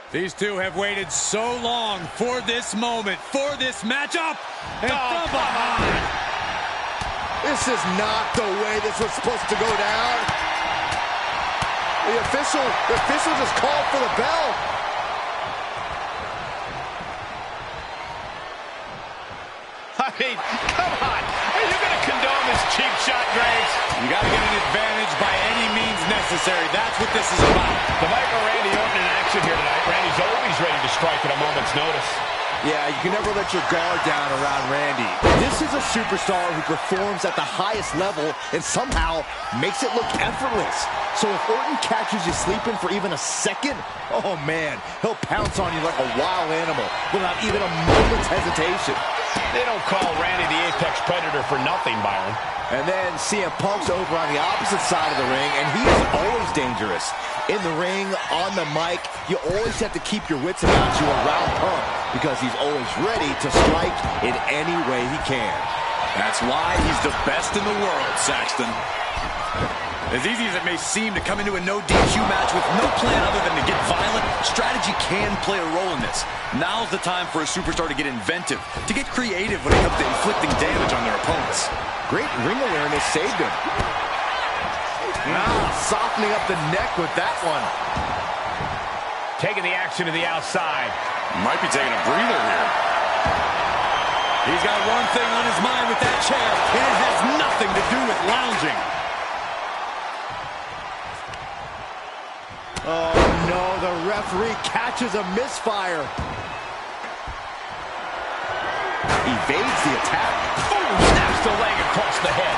These two have waited so long for this moment, for this matchup, and from behind. This is not the way this was supposed to go down. The official just called for the bell. I mean, come on. Are you going to condone this cheap shot, Graves? You got to get an advantage by any means necessary. That's what this is about. The Michael Randy Orton in action here tonight. Randy's always ready to strike at a moment's notice. Yeah, you can never let your guard down around Randy. This is a superstar who performs at the highest level and somehow makes it look effortless. So if Orton catches you sleeping for even a second, oh man, he'll pounce on you like a wild animal without even a moment's hesitation. They don't call Randy the Apex predator for nothing, Byron. And then CM Punk's over on the opposite side of the ring, and he is always dangerous. In the ring, on the mic, you always have to keep your wits about you around Punk because he's always ready to strike in any way he can. That's why he's the best in the world, Saxton. As easy as it may seem to come into a no DQ match with no plan other than to get violent, strategy can play a role in this. Now's the time for a superstar to get inventive, to get creative when it comes to inflicting damage on their opponents. Great ring awareness saved him. Softening up the neck with that one. Taking the action to the outside. Might be taking a breather here. He's got one thing on his mind with that chair, and it has nothing to do with lounging. Oh, no, the referee catches a misfire. Evades the attack. Boom! Snaps the leg across the head.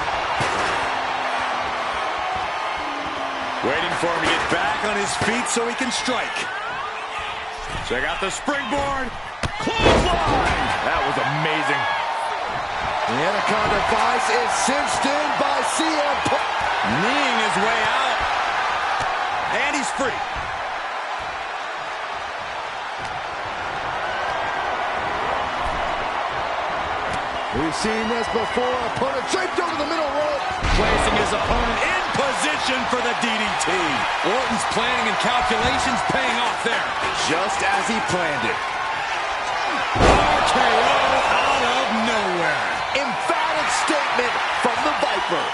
Waiting for him to get back on his feet so he can strike. Check out the springboard. Clothesline! That was amazing. The Anaconda Vice is cinched in by CM Punk. Kneeing his way out. And he's free. We've seen this before. Opponent draped over the middle rope. Placing his opponent in position for the DDT. Orton's planning and calculations paying off there. Just as he planned it. RKO out of nowhere. Emphatic statement from the Viper.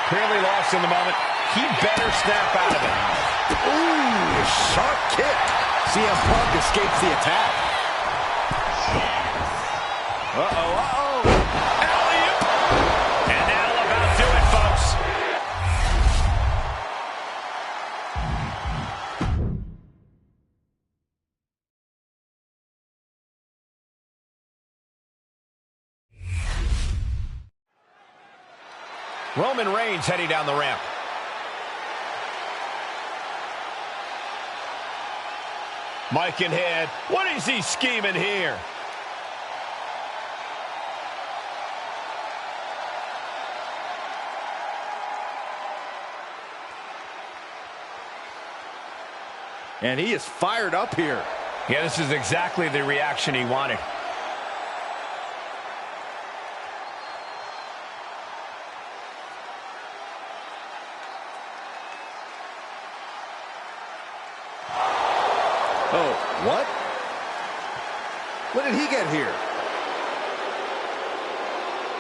Clearly lost in the moment. He better snap out of it. Ooh, sharp kick. CM Punk escapes the attack. Uh-oh. Alley-oop. And that'll about do it, folks. Roman Reigns heading down the ramp. Mike in head. What is he scheming here? And he is fired up here. Yeah, this is exactly the reaction he wanted. Oh, what? When did he get here?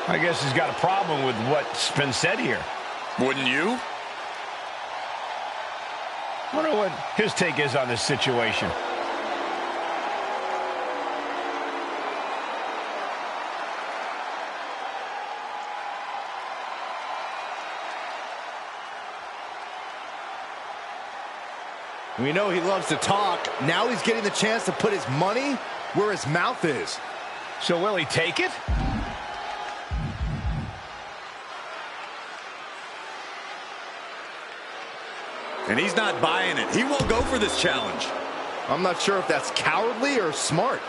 I guess he's got a problem with what's been said here. Wouldn't you? I wonder what his take is on this situation. We know he loves to talk. Now he's getting the chance to put his money where his mouth is. So will he take it? And he's not buying it. He won't go for this challenge. I'm not sure if that's cowardly or smart.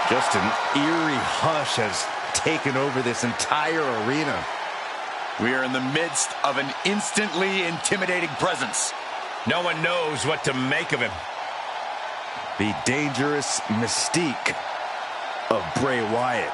Just an eerie hush has taken over this entire arena. We are in the midst of an instantly intimidating presence. No one knows what to make of him. The dangerous mystique of Bray Wyatt.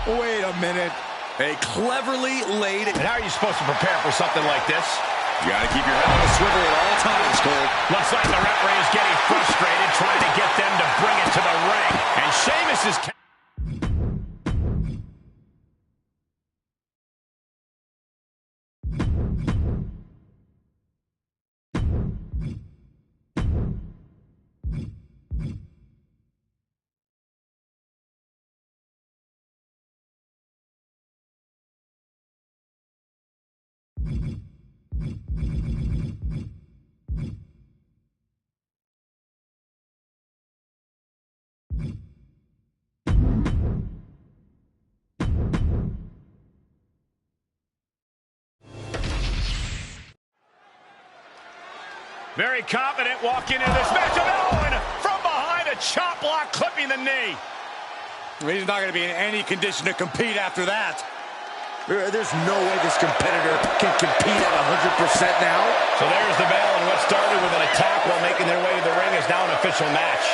Wait a minute. A cleverly laid... And how are you supposed to prepare for something like this? You gotta keep your head on a swivel at all times, Cole. Looks like the referee is getting frustrated, trying to get them to bring it to the ring. And Sheamus is... Very confident walking into this match. And from behind, a chop block clipping the knee. He's not going to be in any condition to compete after that. There's no way this competitor can compete at 100% now. So there's the bell, and what started with an attack while making their way to the ring is now an official match.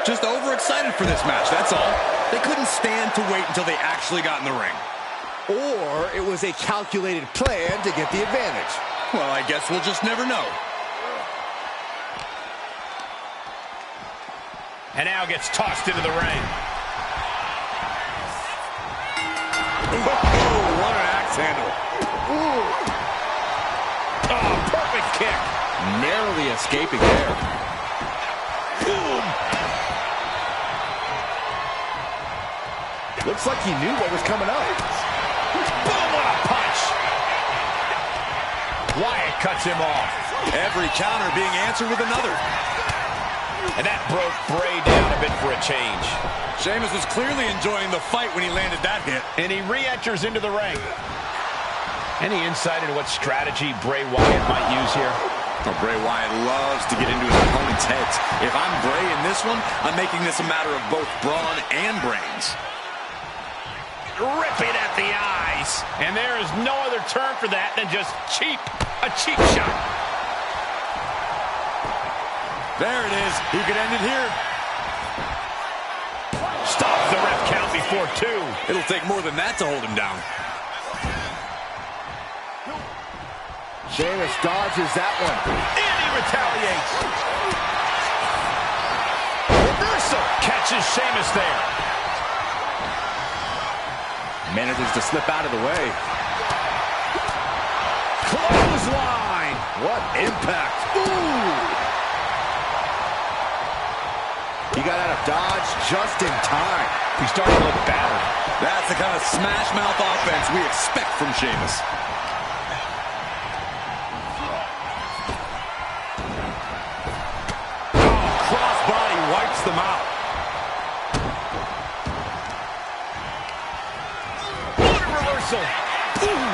Just overexcited for this match, that's all. They couldn't stand to wait until they actually got in the ring. Or it was a calculated plan to get the advantage. Well, I guess we'll just never know. And now gets tossed into the ring. Oh, what an axe handle. Oh, perfect kick. Narrowly escaping there. Boom. Looks like he knew what was coming up. Boom, what a punch. Wyatt cuts him off. Every counter being answered with another. And that broke Bray down a bit for a change. Sheamus was clearly enjoying the fight when he landed that hit. And he re-enters into the ring. Any insight into what strategy Bray Wyatt might use here? Well, Bray Wyatt loves to get into his opponent's heads. If I'm Bray in this one, I'm making this a matter of both brawn and brains. Ripping at the eyes. And there is no other term for that than just cheap. A cheap shot. There it is. He could end it here. Stops the ref count before 2. It'll take more than that to hold him down. Sheamus dodges that one. And he retaliates. Reversal. Catches Sheamus there. Manages to slip out of the way. Clothesline. What impact. Ooh. He got out of dodge just in time. He's starting to look battered. That's the kind of smash-mouth offense we expect from Sheamus. Oh, crossbody wipes them out. What a reversal. Ooh.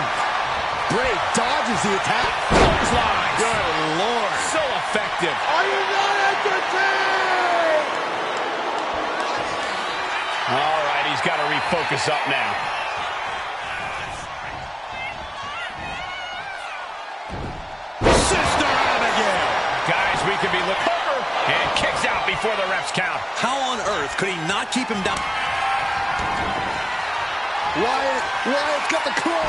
Bray dodges the attack. Clothesline. Good Lord. So effective. Are you not entertained? All right, he's got to refocus up now. Sister Abigail. Guys, we could be looking over and kicks out before the refs count. How on earth could he not keep him down? Wyatt's got the claw.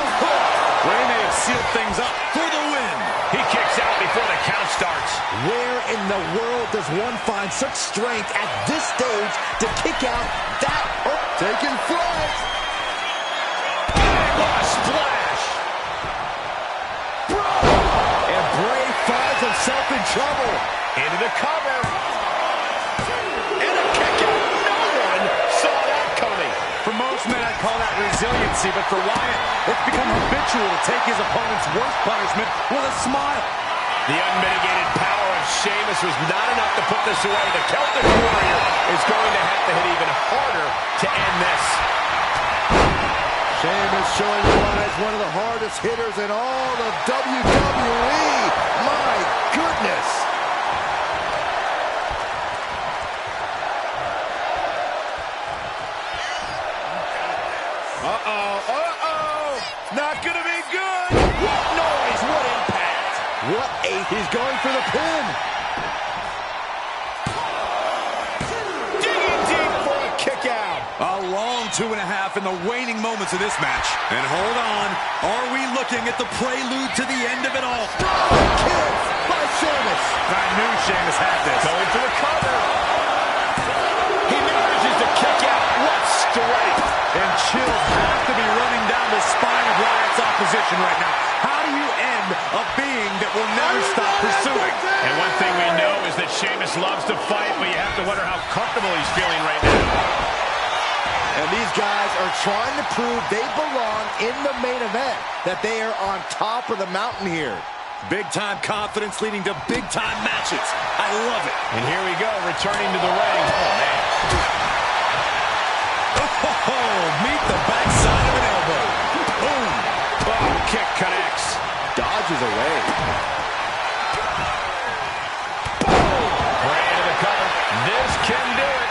Bray may have sealed things up for the win. He kicks out before the count starts. Where in the world does one find such strength at this stage to kick out that? Oh, taking flight. What a splash. And Bray finds himself in trouble. Into the cover. And a kick out. No one saw that coming. For most men, I'd call that resiliency, but for Wyatt, it's become habitual to take his opponent's worst punishment with a smile. The unmitigated power of Sheamus was not enough to put this away. The Celtic Warrior is going to have to hit even harder to end this. Sheamus showing you why he's one of the hardest hitters in all of WWE. My goodness. Not gonna be good. What noise, what impact. He's going for the pin. Digging deep for a kick out. A long 2.5 in the waning moments of this match. And hold on, are we looking at the prelude to the end of it all? Kick by Sheamus. I knew Sheamus had this. Going for the cover. He manages to kick out. What strength. And chills have to be running down the spine of Wyatt's opposition right now. How do you end a being that will never stop pursuing? And one thing we know is that Sheamus loves to fight, but you have to wonder how comfortable he's feeling right now. And these guys are trying to prove they belong in the main event, that they are on top of the mountain here. Big-time confidence leading to big-time matches. I love it. And here we go, returning to the ring. Oh, man. Meet the backside of an elbow. Boom. Oh, kick connects. Dodges away. Right into the cover. This can do it.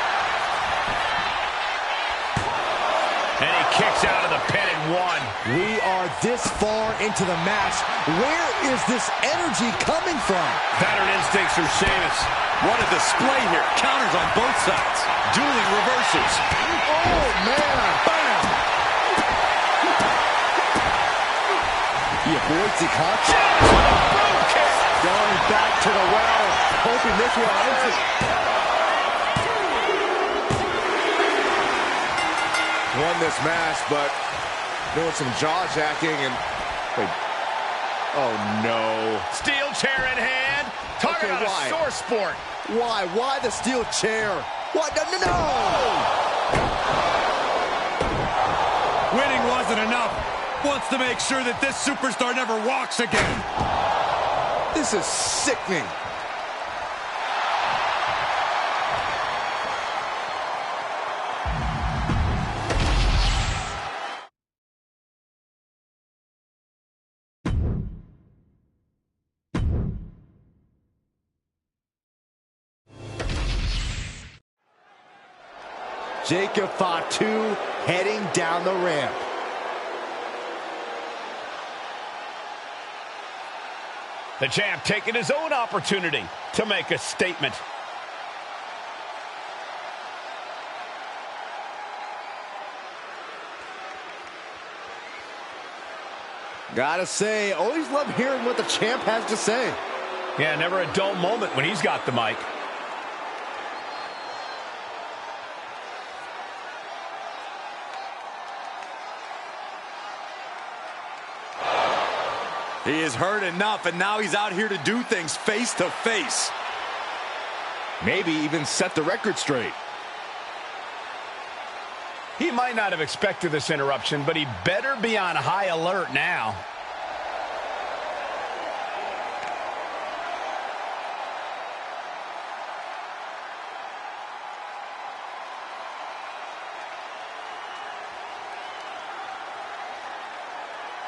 And he kicks out of the pin and one. We are this far into the match. Where is this energy coming from? Veteran instincts from Sheamus. What a display here. Counters on both sides. Dueling reversals. Oh, man. Bam. He avoids the contact. Sheamus with a boom kick. Going back to the well, hoping this one ends it. Won this match, but doing some jaw-jacking and... Wait. Oh, no. Steel chair in hand. Talking about why? a sore sport. Why? Why the steel chair? What? No, no, no! Winning wasn't enough. Wants to make sure that this superstar never walks again. This is sickening. Jacob Fatu heading down the ramp. The champ taking his own opportunity to make a statement. Gotta say, always love hearing what the champ has to say. Yeah, never a dull moment when he's got the mic. He has heard enough, and now he's out here to do things face to face. Maybe even set the record straight. He might not have expected this interruption, but he better be on high alert now.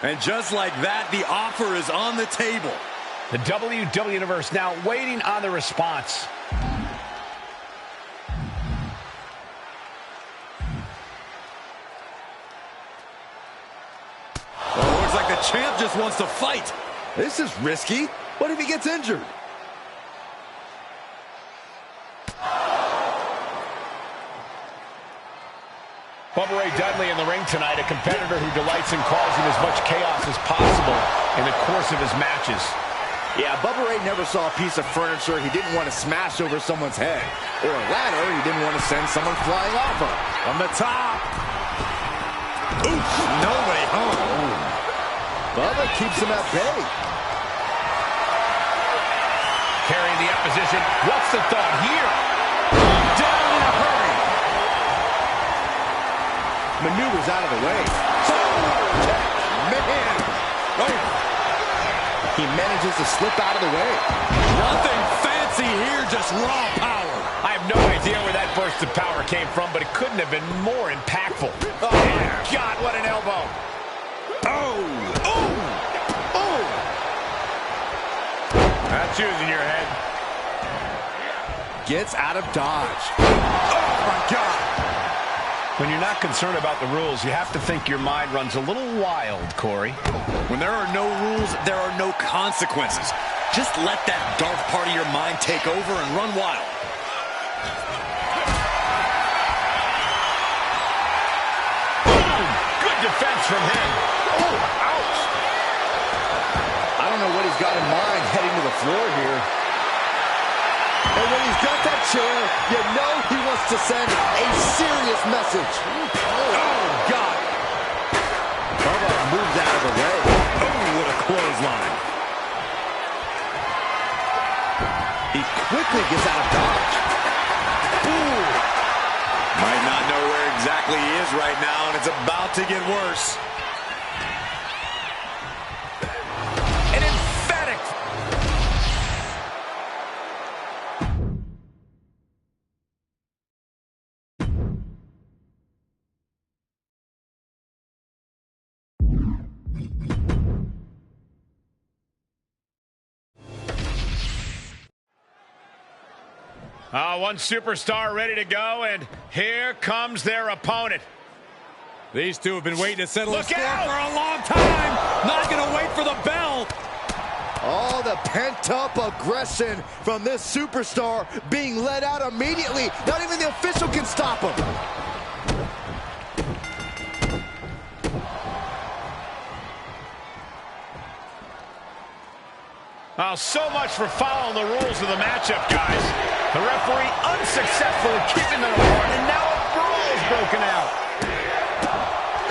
And just like that, the offer is on the table. The WWE Universe now waiting on the response. Oh, looks like the champ just wants to fight. This is risky. What if he gets injured? Bubba Ray Dudley in the ring tonight, a competitor who delights in causing as much chaos as possible in the course of his matches. Yeah, Bubba Ray never saw a piece of furniture he didn't want to smash over someone's head, or a ladder he didn't want to send someone flying off of. From the top. Oof, no way home. Bubba keeps him at bay. Carrying the opposition. What's the thought here? Down in a hurry. Maneuvers out of the way. Man. Oh. He manages to slip out of the way. Nothing fancy here, just raw power. I have no idea where that burst of power came from, but it couldn't have been more impactful. Oh, my God, what an elbow. Oh! Oh! Oh! That's using your head. Gets out of dodge. Oh, my God. When you're not concerned about the rules, you have to think your mind runs a little wild, Corey. When there are no rules, there are no consequences. Just let that dark part of your mind take over and run wild. Boom! Good defense from him. Oh, ouch. I don't know what he's got in mind heading to the floor here. And when he's got that chair, you know he wants to send a serious message. Oh, God. Bubba moves out of the way. Oh, what a clothesline. He quickly gets out of dodge. Ooh. Might not know where exactly he is right now, and it's about to get worse. An emphatic. One superstar ready to go, and here comes their opponent. These two have been waiting to settle the Look score out! for a long time. Not going to wait for the bell. All the pent-up aggression from this superstar being let out immediately. Not even the official can stop him. Oh, so much for following the rules of the matchup, guys. The referee unsuccessful in keeping them apart, and now a brawl is broken out.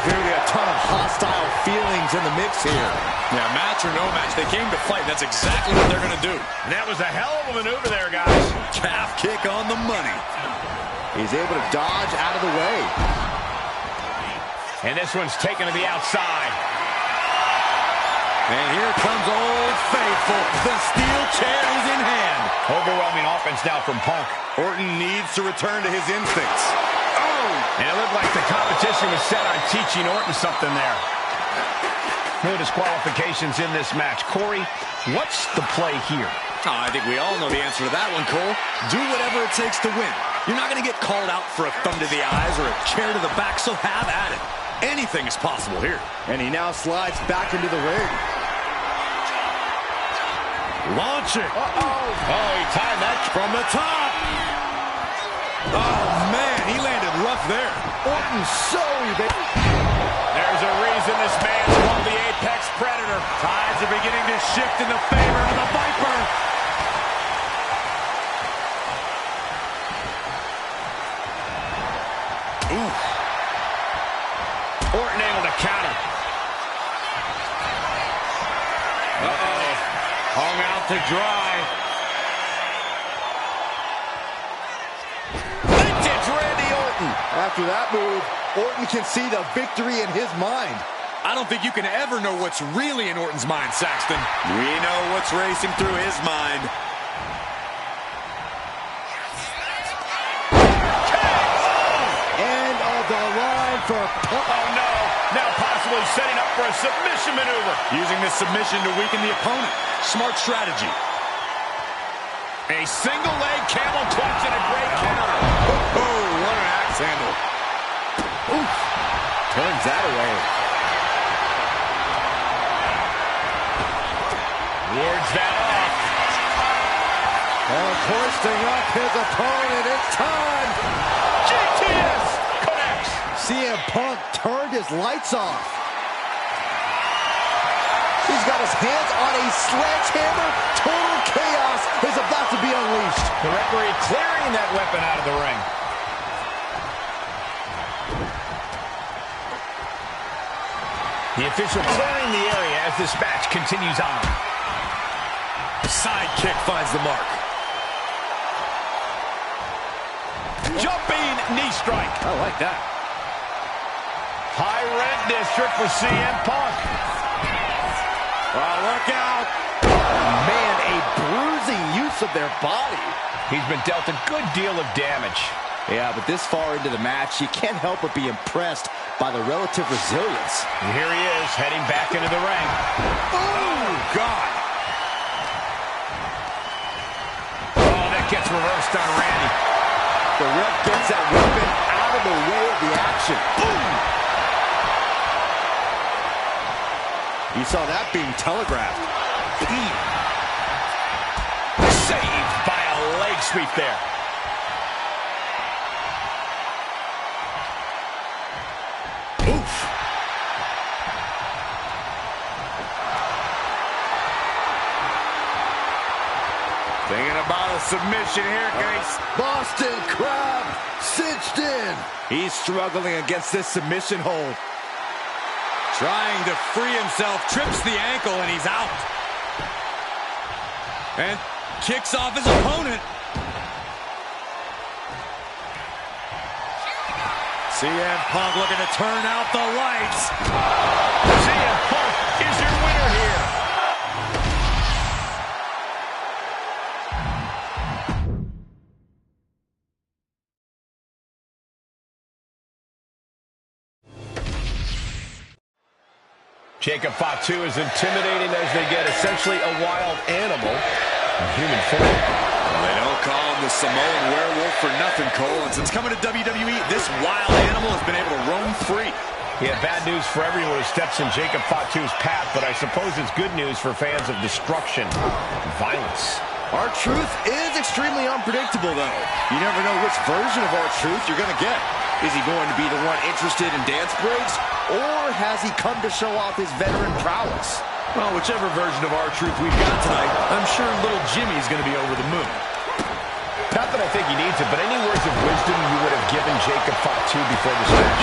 Clearly a ton of hostile feelings in the mix here. Yeah, match or no match, they came to fight. That's exactly what they're going to do. And that was a hell of a maneuver there, guys. Calf kick on the money. He's able to dodge out of the way. And this one's taken to the outside. And here comes Old Faithful. The steel chair is in hand. Overwhelming offense now from Punk. Orton needs to return to his instincts. Oh! And it looked like the competition was set on teaching Orton something there. No disqualifications in this match. Corey, what's the play here? Oh, I think we all know the answer to that one, Cole. Do whatever it takes to win. You're not going to get called out for a thumb to the eyes or a chair to the back, so have at it. Anything is possible here. And he now slides back into the ring. Launching. Uh-oh. Oh, he timed that From the top. Oh, man, he landed rough there. Orton so evasive. There's a reason this man's called the Apex Predator. Tides are beginning to shift in the favor of the Viper. Ooh. Orton able to counter. Uh-oh. Hung out to dry. Vintage Randy Orton. After that move, Orton can see the victory in his mind. I don't think you can ever know what's really in Orton's mind, Saxton. We know what's racing through his mind. End of the line for Punk. Oh, no. Now possibly setting up for a submission maneuver. Using this submission to weaken the opponent. Smart strategy. A single leg camel clutch and a great counter. Oh, what an axe handle. Oof. Turns that away. Wards that off. And hoisting up his opponent. It's time. GTS connects. CM Punk turned his lights off. He's got his hands on a sledgehammer. Total chaos is about to be unleashed. The referee clearing that weapon out of the ring. The official clearing the area as this match continues on. Side kick finds the mark. Jumping knee strike. I like that. High rent district for CM Punk. Oh, look out. Man, a bruising use of their body. He's been dealt a good deal of damage. Yeah, but this far into the match, you can't help but be impressed by the relative resilience. And here he is, heading back into the ring. Oh, God. Oh, that gets reversed on Randy. The ref gets that weapon out of the way of the action. Boom! You saw that being telegraphed. Saved by a leg sweep there. Oof. Thinking about a submission here, guys. Boston Crab cinched in. He's struggling against this submission hold. Trying to free himself, trips the ankle, and he's out. And kicks off his opponent. CM Punk looking to turn out the lights. CM Punk is your winner here. Jacob Fatu is intimidating as they get, essentially a wild animal in human form. Well, they don't call him the Samoan werewolf for nothing, Cole. And since coming to WWE, this wild animal has been able to roam free. Yeah, bad news for everyone who steps in Jacob Fatu's path, but I suppose it's good news for fans of destruction and violence. R-Truth is extremely unpredictable, though. You never know which version of R-Truth you're going to get. Is he going to be the one interested in dance breaks, or has he come to show off his veteran prowess? Well, whichever version of R-Truth we've got tonight, I'm sure little Jimmy's going to be over the moon. Not that I think he needs it, but any words of wisdom you would have given Jacob Fatu before this match?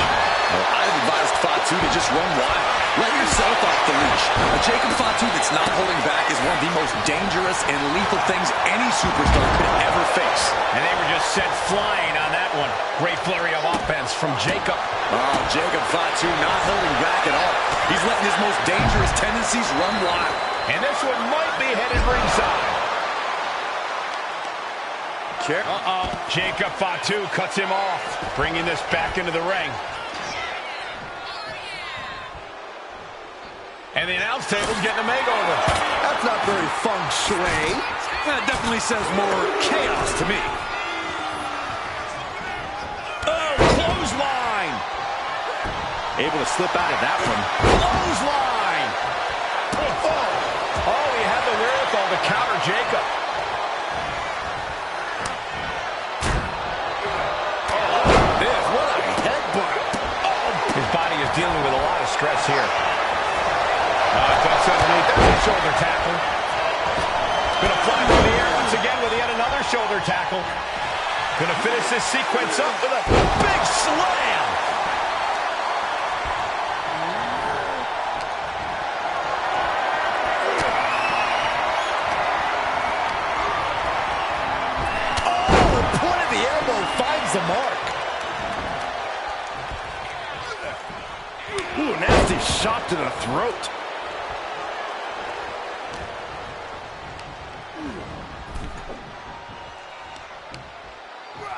Well, I'd have advised Fatu to just run wild. Let yourself off the leash. A Jacob Fatu that's not holding back is one of the most dangerous and lethal things any superstar could ever face. And they were just sent flying on that one. Great flurry of offense from Jacob. Oh, Jacob Fatu not holding back at all. He's letting his most dangerous tendencies run wild. And this one might be headed ringside. Kick. Jacob Fatu cuts him off, bringing this back into the ring. And the announce table's getting a makeover. That's not very feng shui. That definitely says more chaos to me. Oh, clothesline! Able to slip out of that one. Clothesline! Oh, he had the wherewithal to counter Jacob. What a headbutt. His body is dealing with a lot of stress here. That's underneath. There's a shoulder tackle. Gonna fly through the air once again with yet another shoulder tackle. Gonna finish this sequence up with a big slam. Oh, the point of the elbow finds the mark. Ooh, nasty shot to the throat.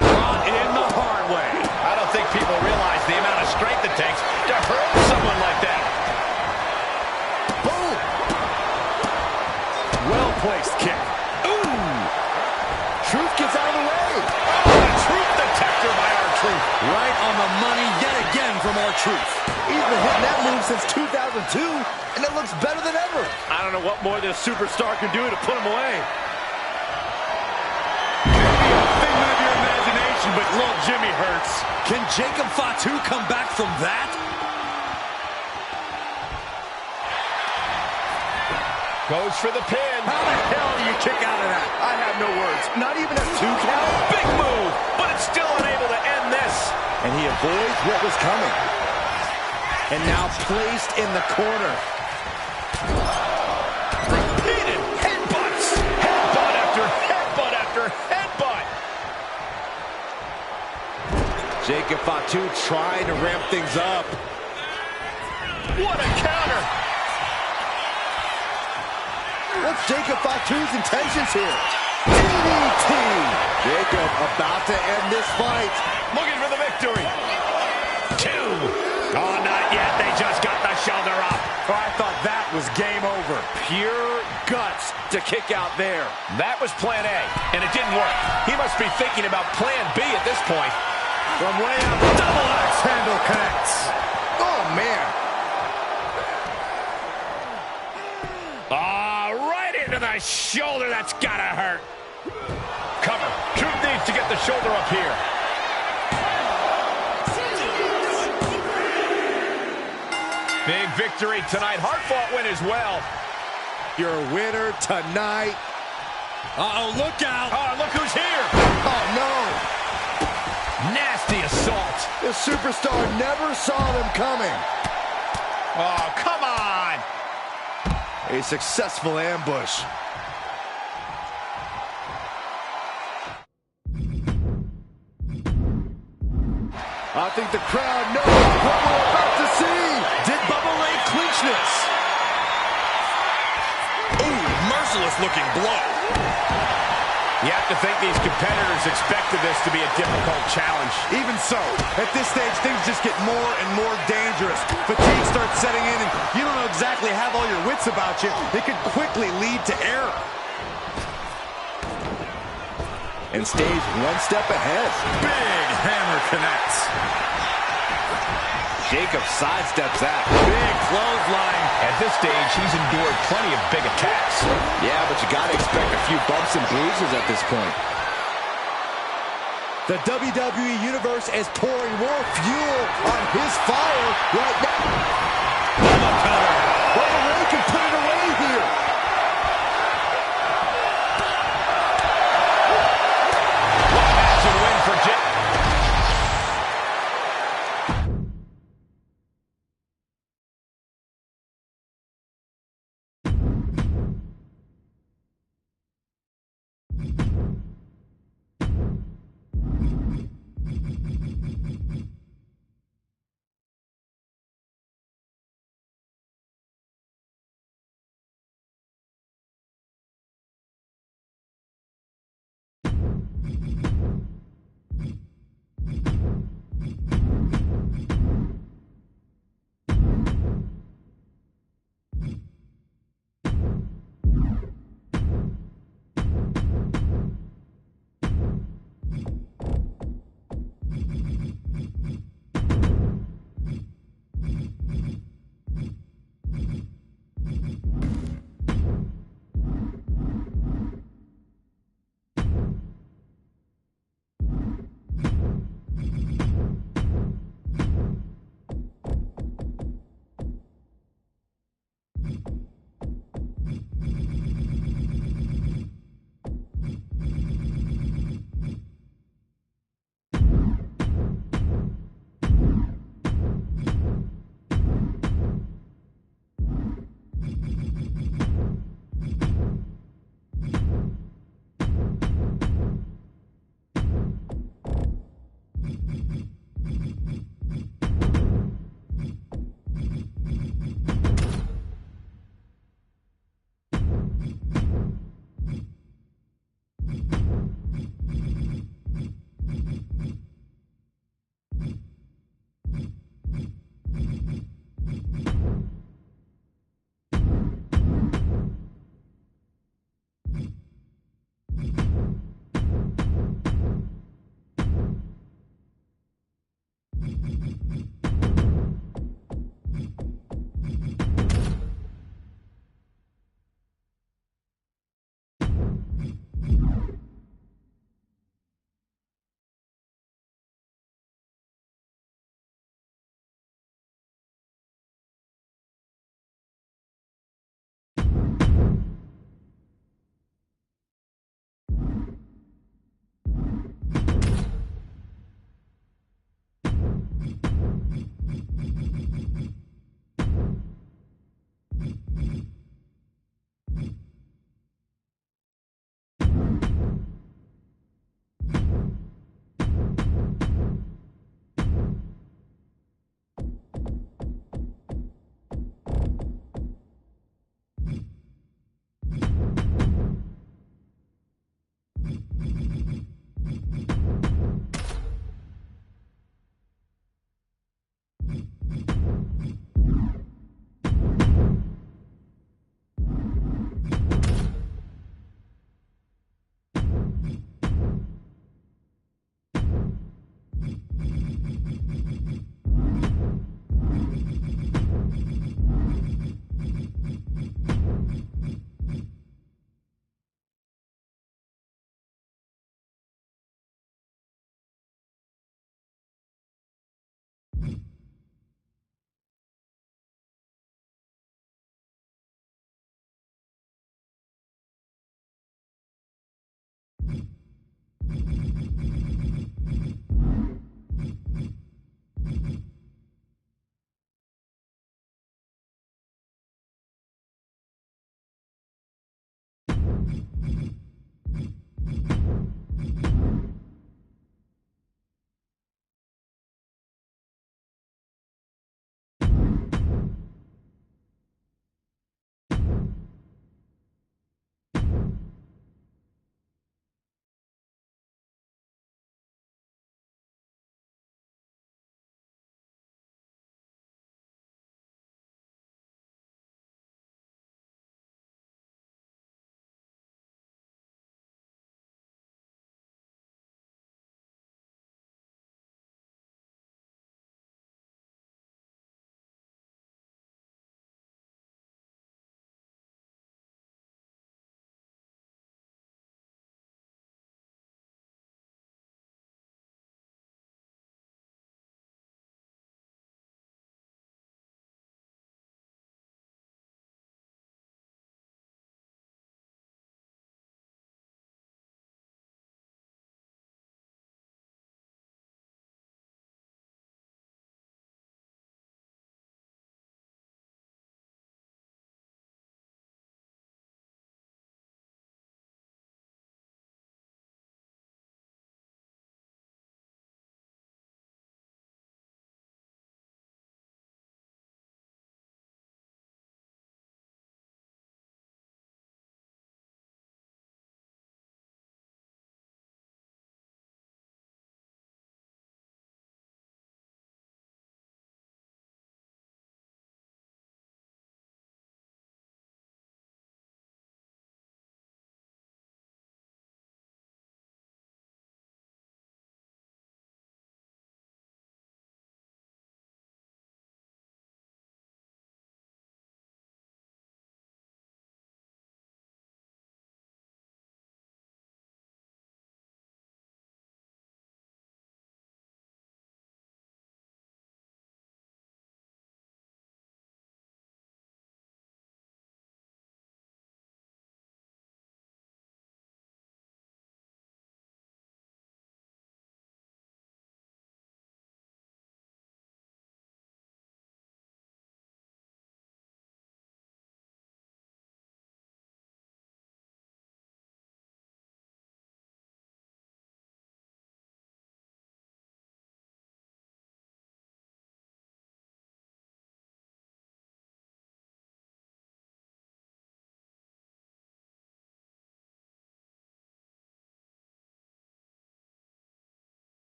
Brought in the hard way. I don't think people realize the amount of strength it takes to hurt someone like that. Boom. Well-placed kick. Ooh. Truth gets out of the way. Oh, the truth detector by R-Truth. Right on the money yet again from R-Truth. He's been hitting that move since 2002, and it looks better than ever. I don't know what more this superstar can do to put him away. Figment of your imagination, but little Jimmy hurts. Can Jacob Fatu come back from that? Goes for the pin. How the hell do you kick out of that? I have no words. Not even a 2 count. Big move, but it's still unable to end this. And he avoids what was coming. And now placed in the corner. Repeated headbutts. Headbutt after headbutt after headbutt. Jacob Fatu trying to ramp things up. What a counter! What's Jacob Fatu's intentions here? DDT! Jacob about to end this fight. Looking for the victory. 2. Oh, not yet. They just got the shoulder up. Oh, I thought that was game over. Pure guts to kick out there. That was plan A, and it didn't work. He must be thinking about plan B at this point. From way out, double axe handle connects. Oh, man. Right into the shoulder. That's gotta hurt. Cover. Truth needs to get the shoulder up here. Big victory tonight. Hard-fought win as well. Your winner tonight. Uh-oh, look out. Oh, look who's here. Oh, no. Nasty assault. The superstar never saw them coming. Oh, come on. A successful ambush. I think the crowd knows what we're about to see. Did Bubba Ray clinch this? Ooh, merciless looking blow. You have to think these competitors expected this to be a difficult challenge. Even so, at this stage, things just get more and more dangerous. Fatigue starts setting in, and you don't know exactly have all your wits about you. It could quickly lead to error. And stays one step ahead. Big hammer connects. Jacob sidesteps that. Big clothesline. At this stage, he's endured plenty of big attacks. Yeah, but you gotta expect a few bumps and bruises at this point. The WWE Universe is pouring more fuel on his fire right now. Bubba Ray can put it away here.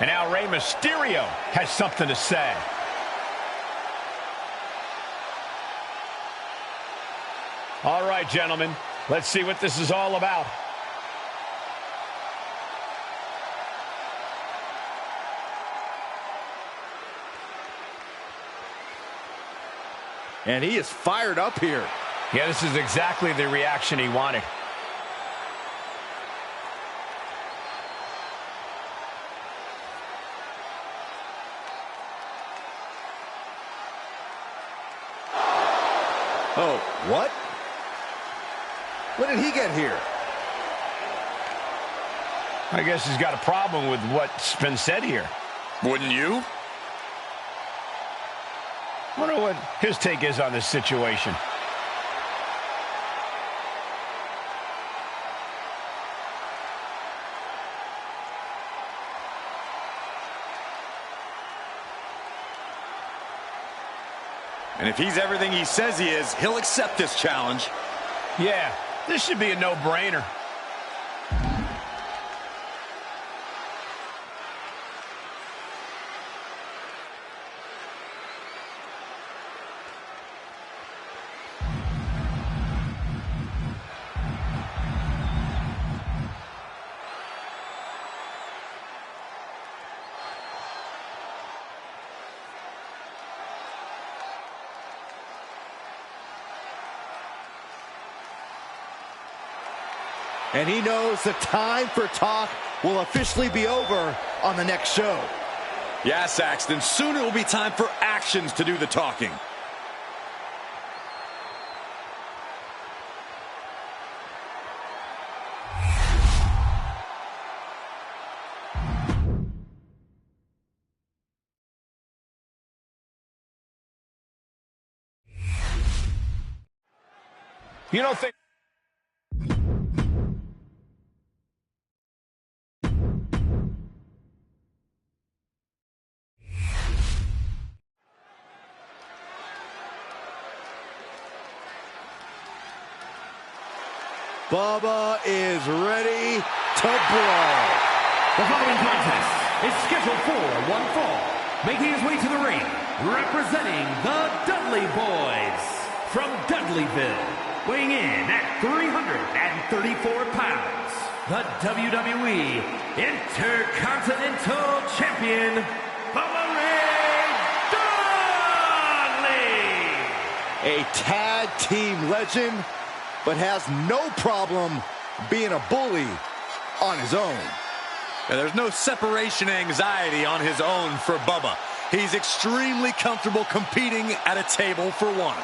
And now Rey Mysterio has something to say. All right, gentlemen, let's see what this is all about. And he is fired up here. Yeah, this is exactly the reaction he wanted. Oh, what? When did he get here? I guess he's got a problem with what's been said here. Wouldn't you? I wonder what his take is on this situation. And if he's everything he says he is, he'll accept this challenge. Yeah, this should be a no-brainer. And he knows the time for talk will officially be over on the next show. Yeah, Saxton, soon it will be time for actions to do the talking. You don't think... Bubba is ready to brawl. The following contest is scheduled for one fall. Making his way to the ring, representing the Dudley Boys from Dudleyville, weighing in at 334 pounds, the WWE Intercontinental Champion, Bubba Ray Dudley! A tag team legend, but has no problem being a bully on his own. Yeah, there's no separation anxiety on his own for Bubba. He's extremely comfortable competing at a table for one.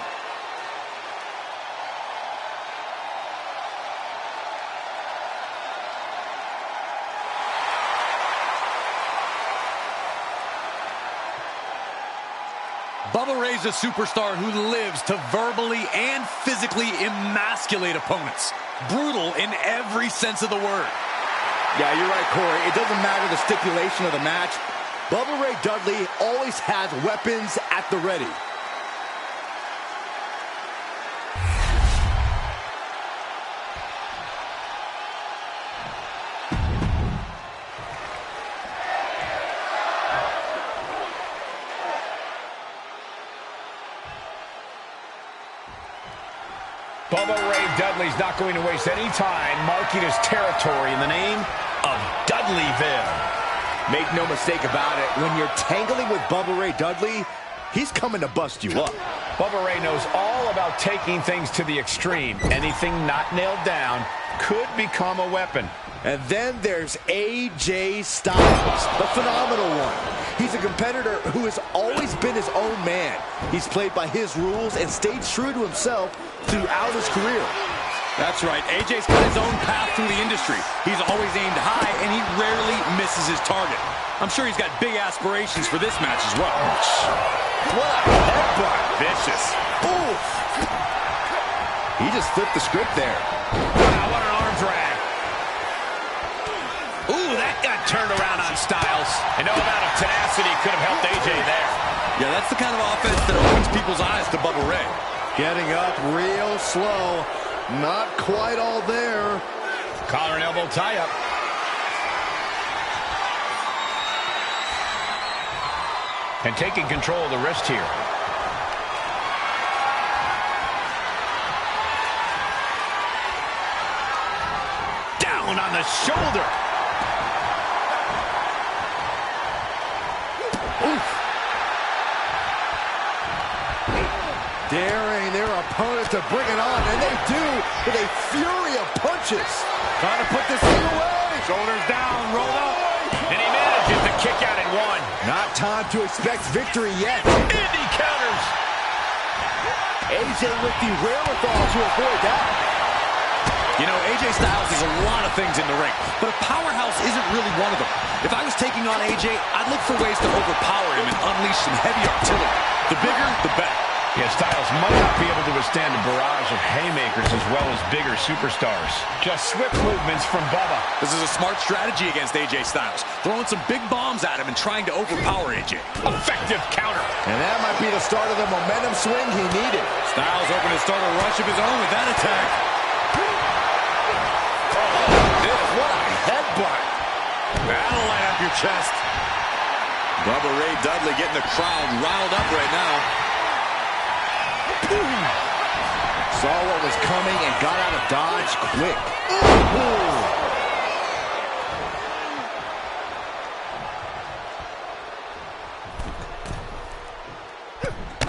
Bubba Ray's a superstar who lives to verbally and physically emasculate opponents. Brutal in every sense of the word. Yeah, you're right, Corey. It doesn't matter the stipulation of the match. Bubba Ray Dudley always has weapons at the ready. Bubba Ray Dudley's not going to waste any time marking his territory in the name of Dudleyville. Make no mistake about it, when you're tangling with Bubba Ray Dudley, he's coming to bust you up. Bubba Ray knows all about taking things to the extreme. Anything not nailed down could become a weapon. And then there's AJ Styles, the phenomenal one. He's a competitor who has always been his own man. He's played by his rules and stayed true to himself throughout his career. That's right. AJ's got his own path through the industry. He's always aimed high, and he rarely misses his target. I'm sure he's got big aspirations for this match as well. What a headbutt. Vicious. Oof. He just flipped the script there. Wow, what an arm drag. Ooh, that got turned around on Styles. And no amount of tenacity could have helped AJ there. Yeah, that's the kind of offense that opens people's eyes to Bubba Ray. Getting up real slow. Not quite all there. Collar and elbow tie-up. And taking control of the wrist here. Down on the shoulder. Oof. Daring their opponent to bring it on, and they do with a fury of punches. Trying to put this thing away. Shoulders down, rolled up. And he manages to kick out in one. Not time to expect victory yet. Indy counters. AJ with the wherewithal to avoid that. You know, AJ Styles is a lot of things in the ring, but a powerhouse isn't really one of them. If I was taking on AJ, I'd look for ways to overpower him and unleash some heavy artillery. The bigger, the better. Yeah, Styles might not be able to withstand a barrage of haymakers as well as bigger superstars. Just swift movements from Bubba. This is a smart strategy against AJ Styles, throwing some big bombs at him and trying to overpower AJ. Effective counter. And that might be the start of the momentum swing he needed. Styles hoping to start a rush of his own with that attack. What a headbutt. That'll light up your chest. Bubba Ray Dudley getting the crowd riled up right now. Saw what was coming and got out of dodge quick.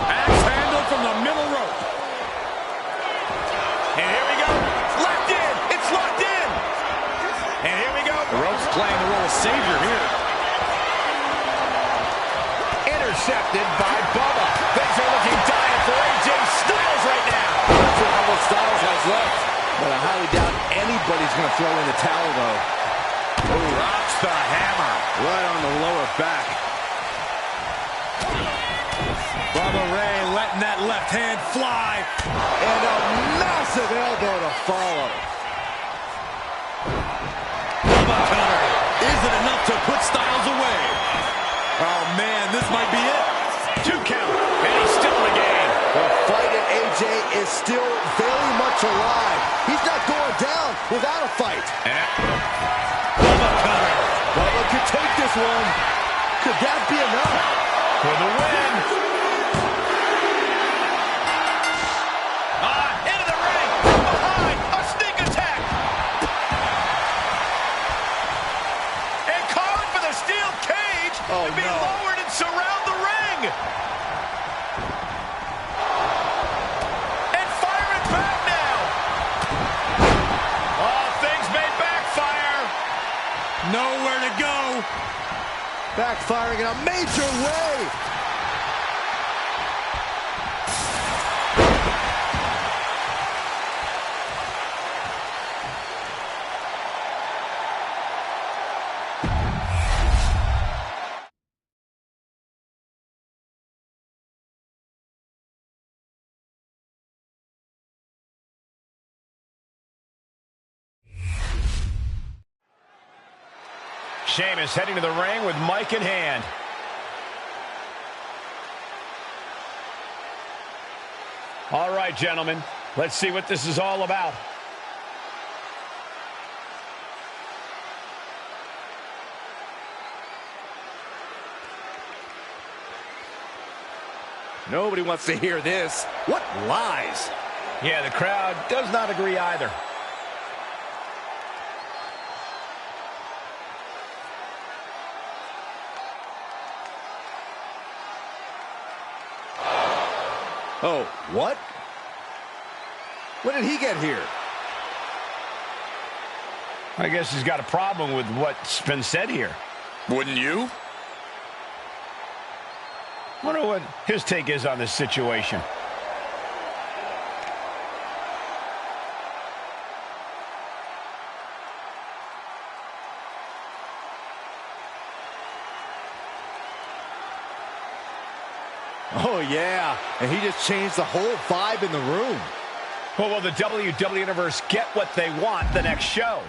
Axe handle from the middle rope. And here we go. Locked in. It's locked in. And here we go. The rope's playing the role of savior here. Intercepted by Bubba. Things are looking dire for AJ Styles right now. That's what almost Styles has left. But I highly doubt anybody's going to throw in the towel, though. Drops the hammer. Right on the lower back. Bubba Ray letting that left hand fly. And a massive elbow to follow. Bubba cutter. Is it enough to put Styles away? Oh, man, this might be it. 2 count. And he's still in the game. The fight at AJ is still very much alive. He's not going down without a fight. Bubba cutter. Bubba could take this one. Could that be enough? For the win. Into the ring. From behind. A sneak attack. And calling for the steel cage to be lowered and surround the ring. And firing back now. Oh, things may backfire. Nowhere to go. Backfiring in a major way. Sheamus heading to the ring with mic in hand. All right, gentlemen, let's see what this is all about. Nobody wants to hear this. What lies? Yeah, the crowd does not agree either. Oh, what? When did he get here? I guess he's got a problem with what's been said here. Wouldn't you? Wonder what his take is on this situation. Oh, yeah. And he just changed the whole vibe in the room. Well, will the WWE Universe get what they want the next show?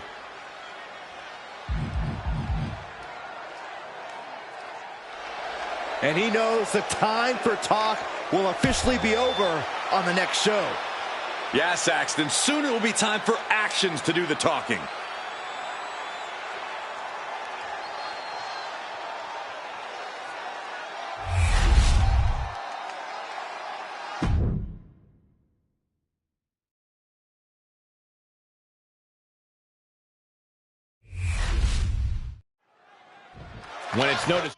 And he knows the time for talk will officially be over on the next show. Yeah, Saxton. Soon it will be time for actions to do the talking. When it's noticed.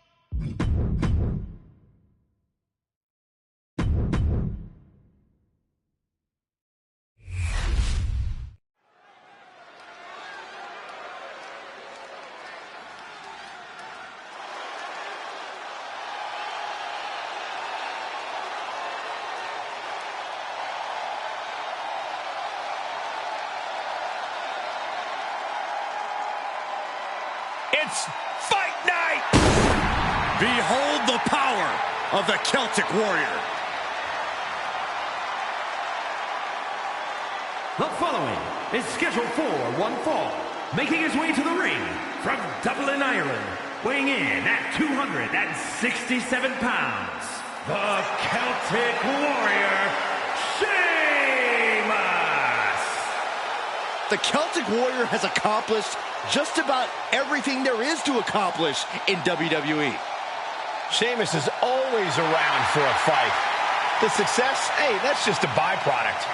It's fight night! Behold the power of the Celtic Warrior. The following is scheduled for one fall, making his way to the ring from Dublin, Ireland, weighing in at 267 pounds, the Celtic Warrior, Sheamus! The Celtic Warrior has accomplished just about everything there is to accomplish in WWE. Sheamus is always around for a fight. The success, hey, that's just a byproduct.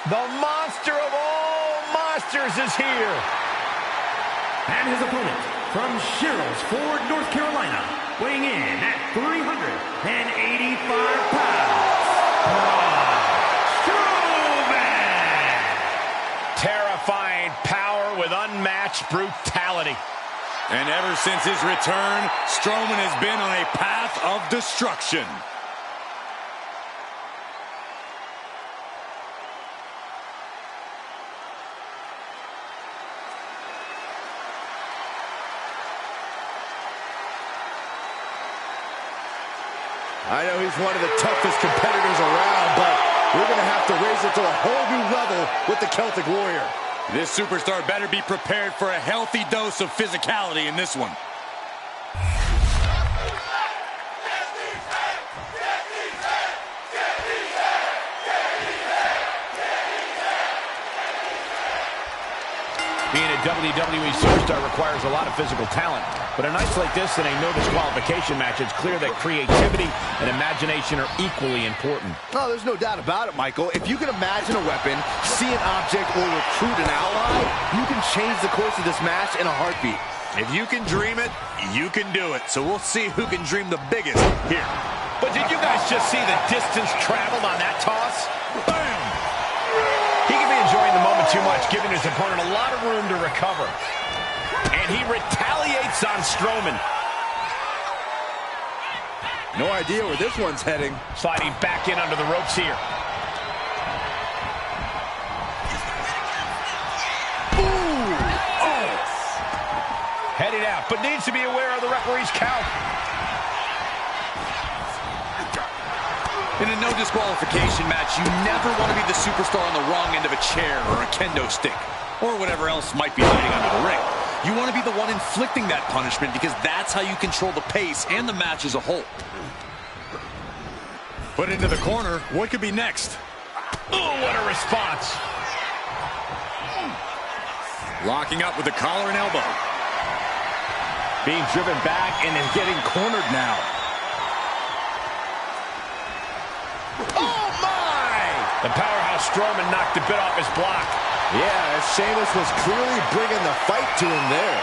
The monster of all monsters is here. And his opponent from Sherrills Ford, North Carolina, weighing in at 385 pounds, Strowman! Terrifying power with unmatched brutality. And ever since his return, Strowman has been on a path of destruction. I know he's one of the toughest competitors around, but we're going to have to raise it to a whole new level with the Celtic Warrior. This superstar better be prepared for a healthy dose of physicality in this one. Being a WWE superstar requires a lot of physical talent, but a night like this in a no disqualification match, it's clear that creativity and imagination are equally important. Oh, there's no doubt about it, Michael. If you can imagine a weapon, see an object, or recruit an ally, you can change the course of this match in a heartbeat. If you can dream it, you can do it. So we'll see who can dream the biggest here. But did you guys just see the distance traveled on that toss? Bam! He can be enjoying the moment too much, giving his opponent a lot of room to recover. And he retaliates on Strowman. No idea where this one's heading. Sliding back in under the ropes here. Ooh! Oh! Headed out, but needs to be aware of the referee's count. In a no disqualification match, you never want to be the superstar on the wrong end of a chair or a kendo stick, or whatever else might be hiding under the ring. You want to be the one inflicting that punishment because that's how you control the pace and the match as a whole. Put into the corner, what could be next? Oh, what a response. Locking up with the collar and elbow. Being driven back and is getting cornered now. Oh, my! The powerhouse Strowman knocked a bit off his block. Yeah, Sheamus was clearly bringing the fight to him there.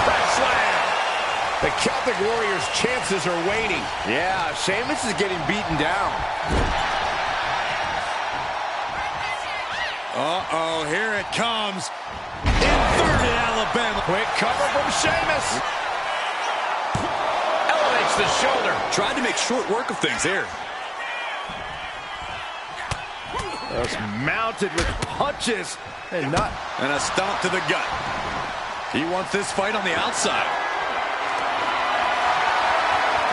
Press slam. The Celtic Warrior's chances are waning. Yeah, Sheamus is getting beaten down. Uh-oh, here it comes. Inverted Alabama. Quick cover from Sheamus. Elevates the shoulder. Tried to make short work of things here. Just mounted with punches and not... And a stomp to the gut. He wants this fight on the outside.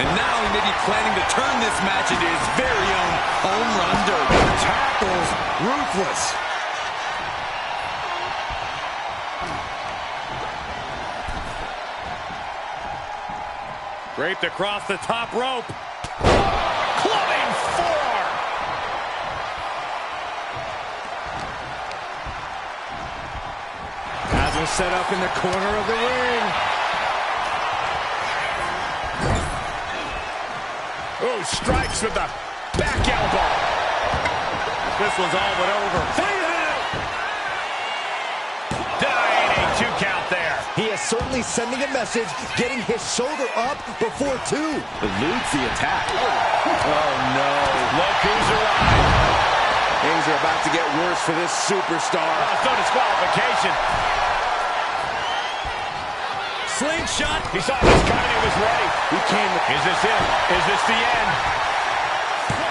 And now he may be planning to turn this match into his very own home run derby. Tackles ruthless. Draped across the top rope. Clubbing forearm. Has set up in the corner of the ring. Oh, strikes with the back elbow. This one's all but over. Dominating 2 count there. He is certainly sending a message, getting his shoulder up before 2. Eludes the attack. Oh, no. Look who's arrived. Things are about to get worse for this superstar. It's no disqualification. Slingshot. He saw this coming. He was ready. He came. Is this it? Is this the end?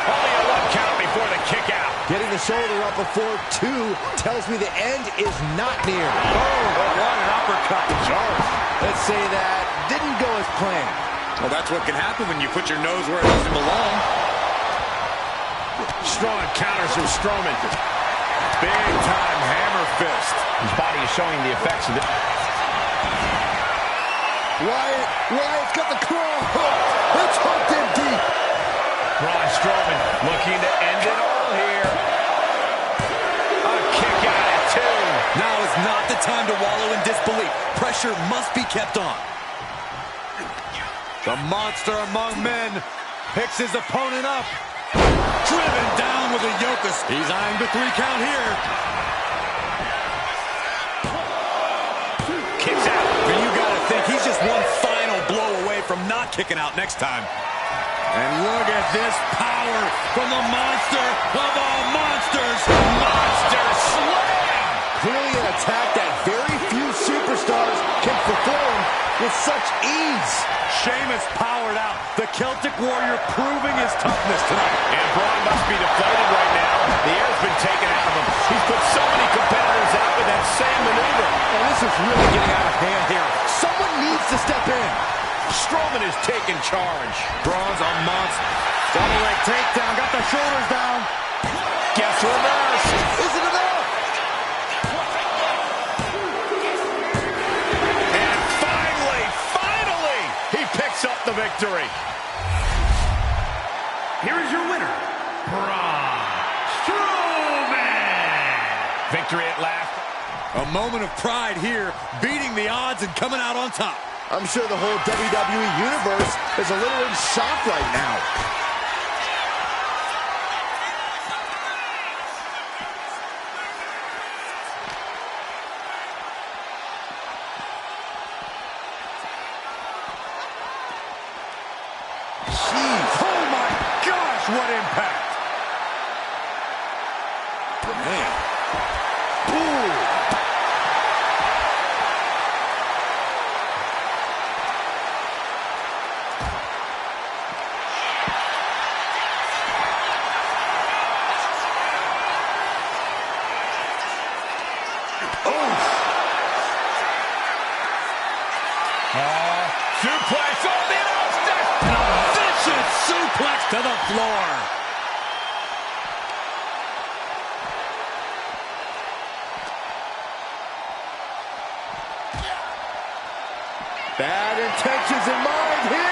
Only a 1 count before the kick out. Getting the shoulder up before 2 tells me the end is not near. Oh, what an uppercut. Let's say that didn't go as planned. Well, that's what can happen when you put your nose where it doesn't belong. Strong counters from Strowman. Big time hammer fist. His body is showing the effects of it. Wyatt's got the claw hooked. It's hooked in deep. Braun Strowman looking to end it all here. A kick out at 2. Now is not the time to wallow in disbelief. Pressure must be kept on. The monster among men picks his opponent up. Driven down with a yoke. He's eyeing the 3 count here. Kicks out. But you gotta think he's just one final blow away from not kicking out next time. And look at this power from the monster of all monsters. Monster Slam! Clearly an attack that very few superstars can perform with such ease. Sheamus powered out. The Celtic Warrior proving his toughness tonight. And Braun must be deflated right now. The air's been taken out of him. He's put so many competitors out with that same maneuver. And this is really getting out of hand here. Someone needs to step in. Strowman is taking charge. Braun's a monster. Double leg takedown. Got the shoulders down. Gets reversed. Is it enough? And finally, he picks up the victory. Here is your winner, Braun Strowman. Victory at last. A moment of pride here, beating the odds and coming out on top. I'm sure the whole WWE Universe is a little in shock right now. Jeez. Oh my gosh, what impact. Man. Ooh. Suplex on the outside. And a vicious suplex to the floor. Bad intentions in mind here.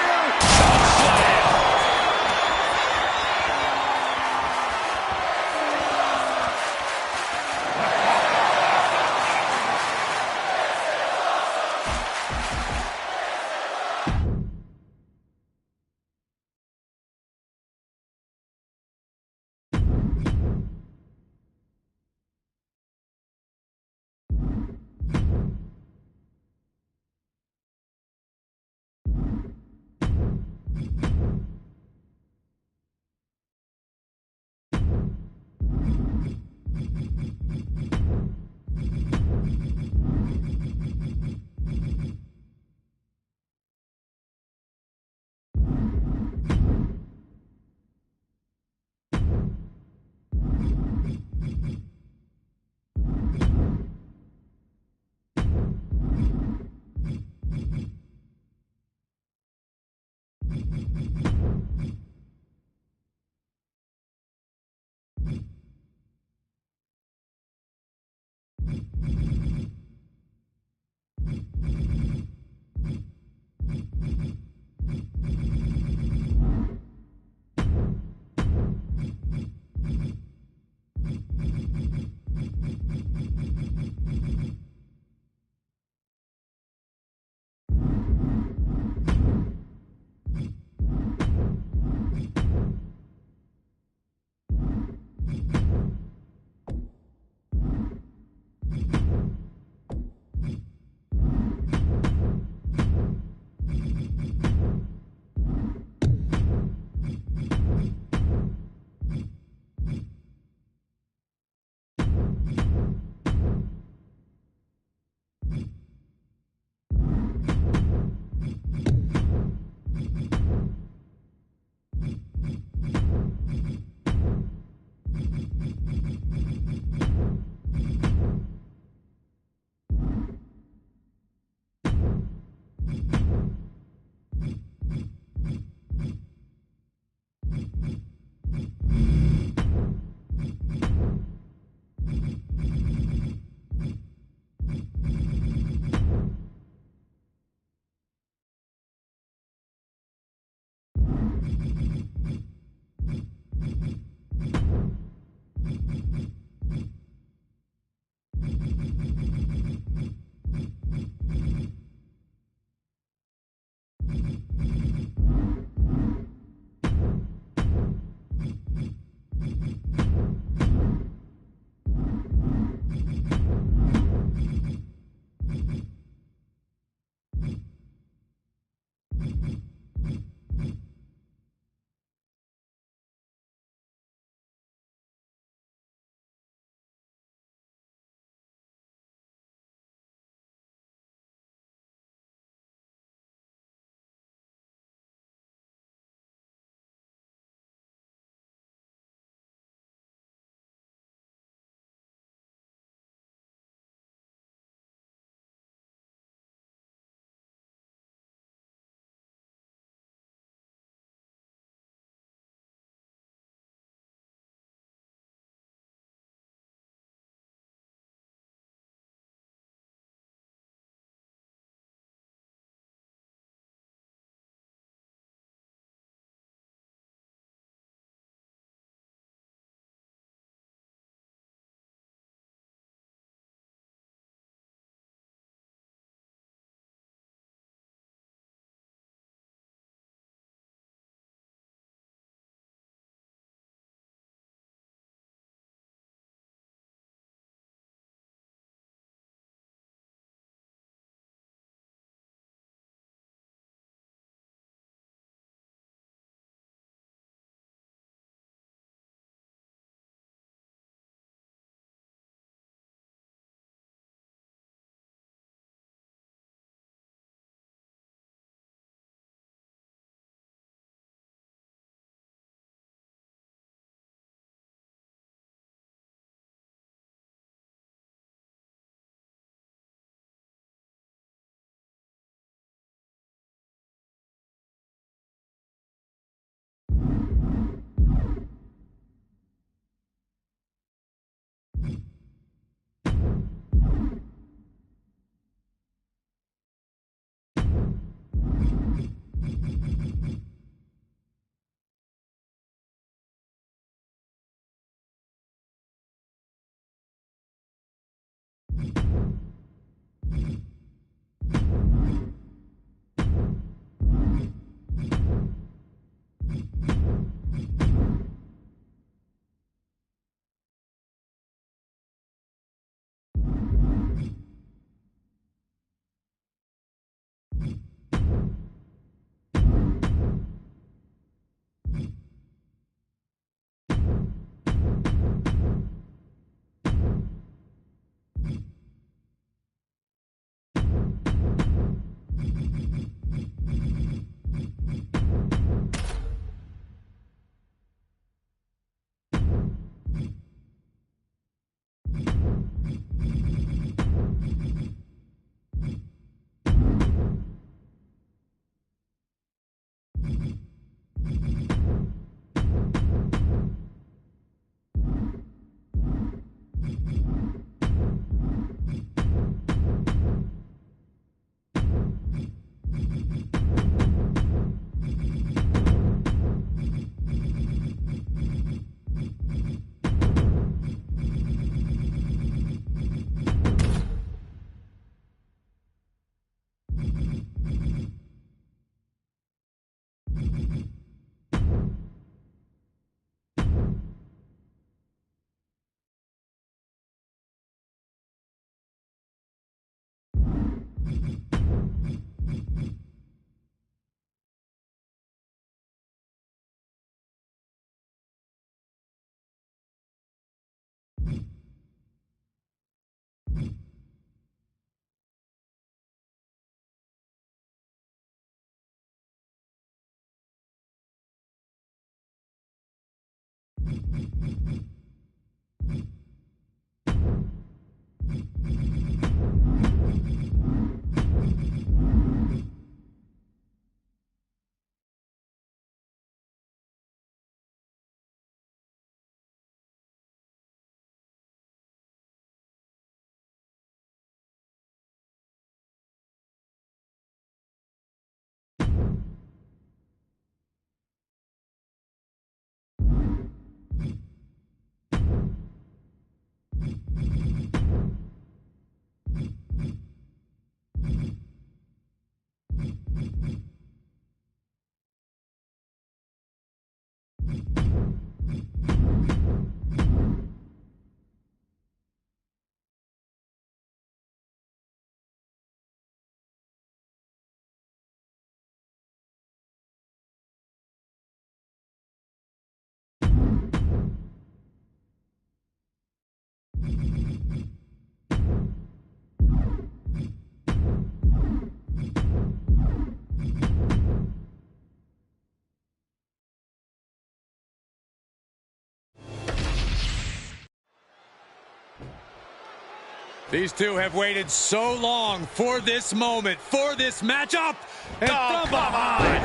These two have waited so long for this moment, for this matchup, and from behind.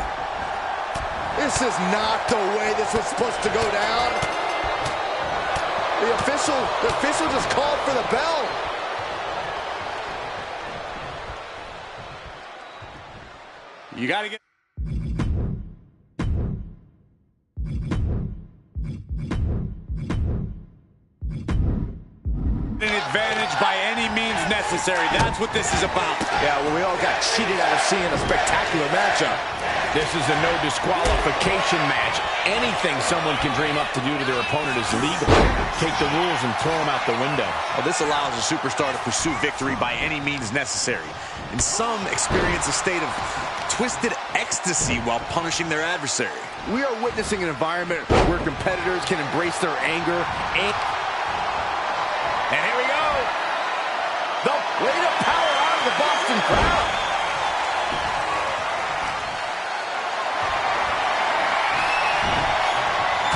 This is not the way this was supposed to go down. The official just called for the bell. You got to get... an advantage by any means necessary. That's what this is about. Yeah, well, we all got cheated out of seeing a spectacular matchup. This is a no disqualification match. Anything someone can dream up to do to their opponent is legal. Take the rules and throw them out the window. Well, this allows a superstar to pursue victory by any means necessary. And some experience a state of twisted ecstasy while punishing their adversary. We are witnessing an environment where competitors can embrace their anger and here we go. The weight of power out of the Boston crowd.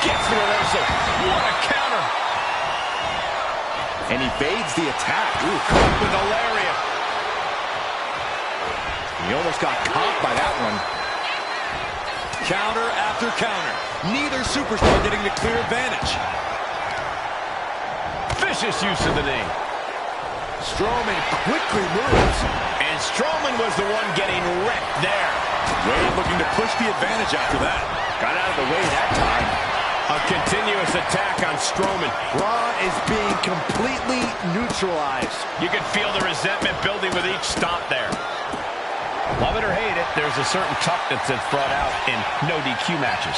Gets the reversal. What a counter. And evades the attack. Ooh, caught with a lariat. He almost got caught by that one. Counter after counter. Neither superstar getting the clear advantage. Vicious use of the knee. Strowman quickly moves. And Strowman was the one getting wrecked there. Wade looking to push the advantage after that. Got out of the way that time. A continuous attack on Strowman. Braun is being completely neutralized. You can feel the resentment building with each stomp there. Love it or hate it, there's a certain toughness that's brought out in no DQ matches.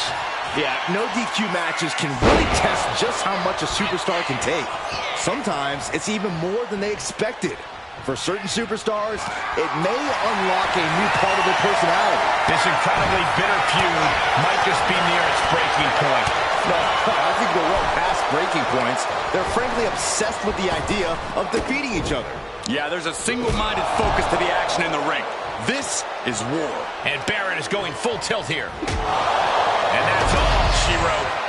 Yeah, no DQ matches can really test just how much a superstar can take. Sometimes it's even more than they expected. For certain superstars, it may unlock a new part of their personality. This incredibly bitter feud might just be near its breaking point. No, I think we're well past breaking points. They're frankly obsessed with the idea of defeating each other. Yeah, there's a single-minded focus to the action in the ring. This is war. And Baron is going full tilt here. And that's all she wrote.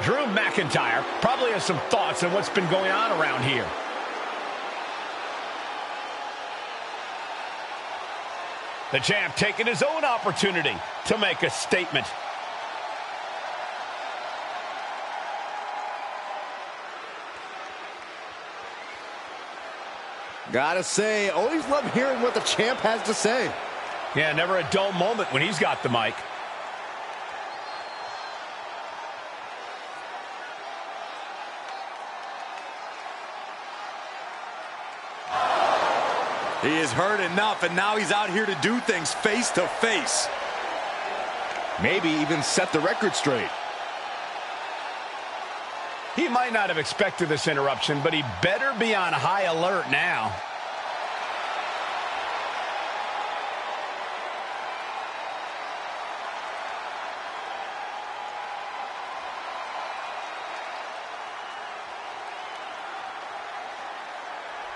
Drew McIntyre probably has some thoughts on what's been going on around here. The champ taking his own opportunity to make a statement. Gotta say, always love hearing what the champ has to say. Yeah, never a dull moment when he's got the mic. He has heard enough, and now he's out here to do things face to face. Maybe even set the record straight. He might not have expected this interruption, but he better be on high alert now.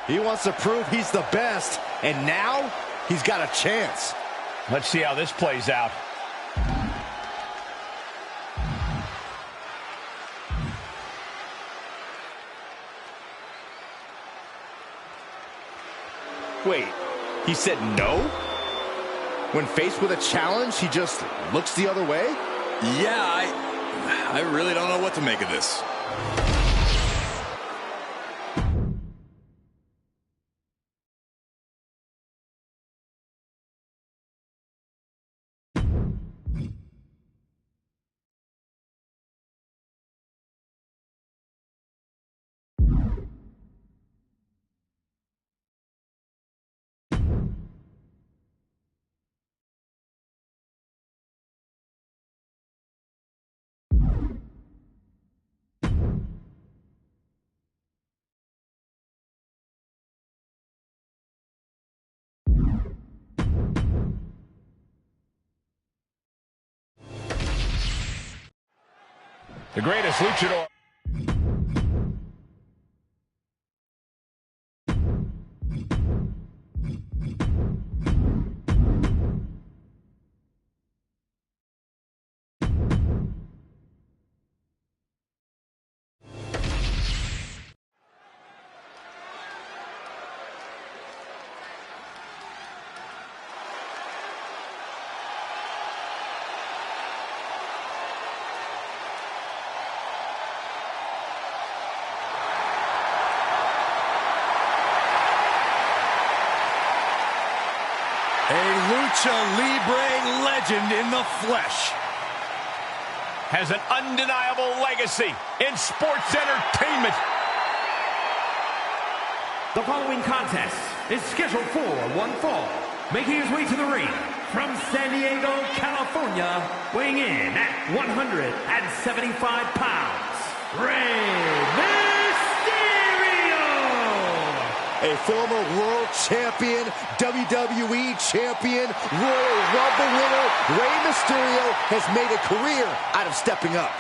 He wants to prove he's the best, and now he's got a chance. Let's see how this plays out. Wait, he said no? When faced with a challenge, he just looks the other way? Yeah, I really don't know what to make of this. The greatest luchador. A Lucha Libre legend in the flesh. Has an undeniable legacy in sports entertainment. The following contest is scheduled for one fall. Making his way to the ring from San Diego, California, weighing in at 175 pounds, Rey Mysterio! A former world champion, WWE champion, Royal Rumble winner, Rey Mysterio has made a career out of stepping up.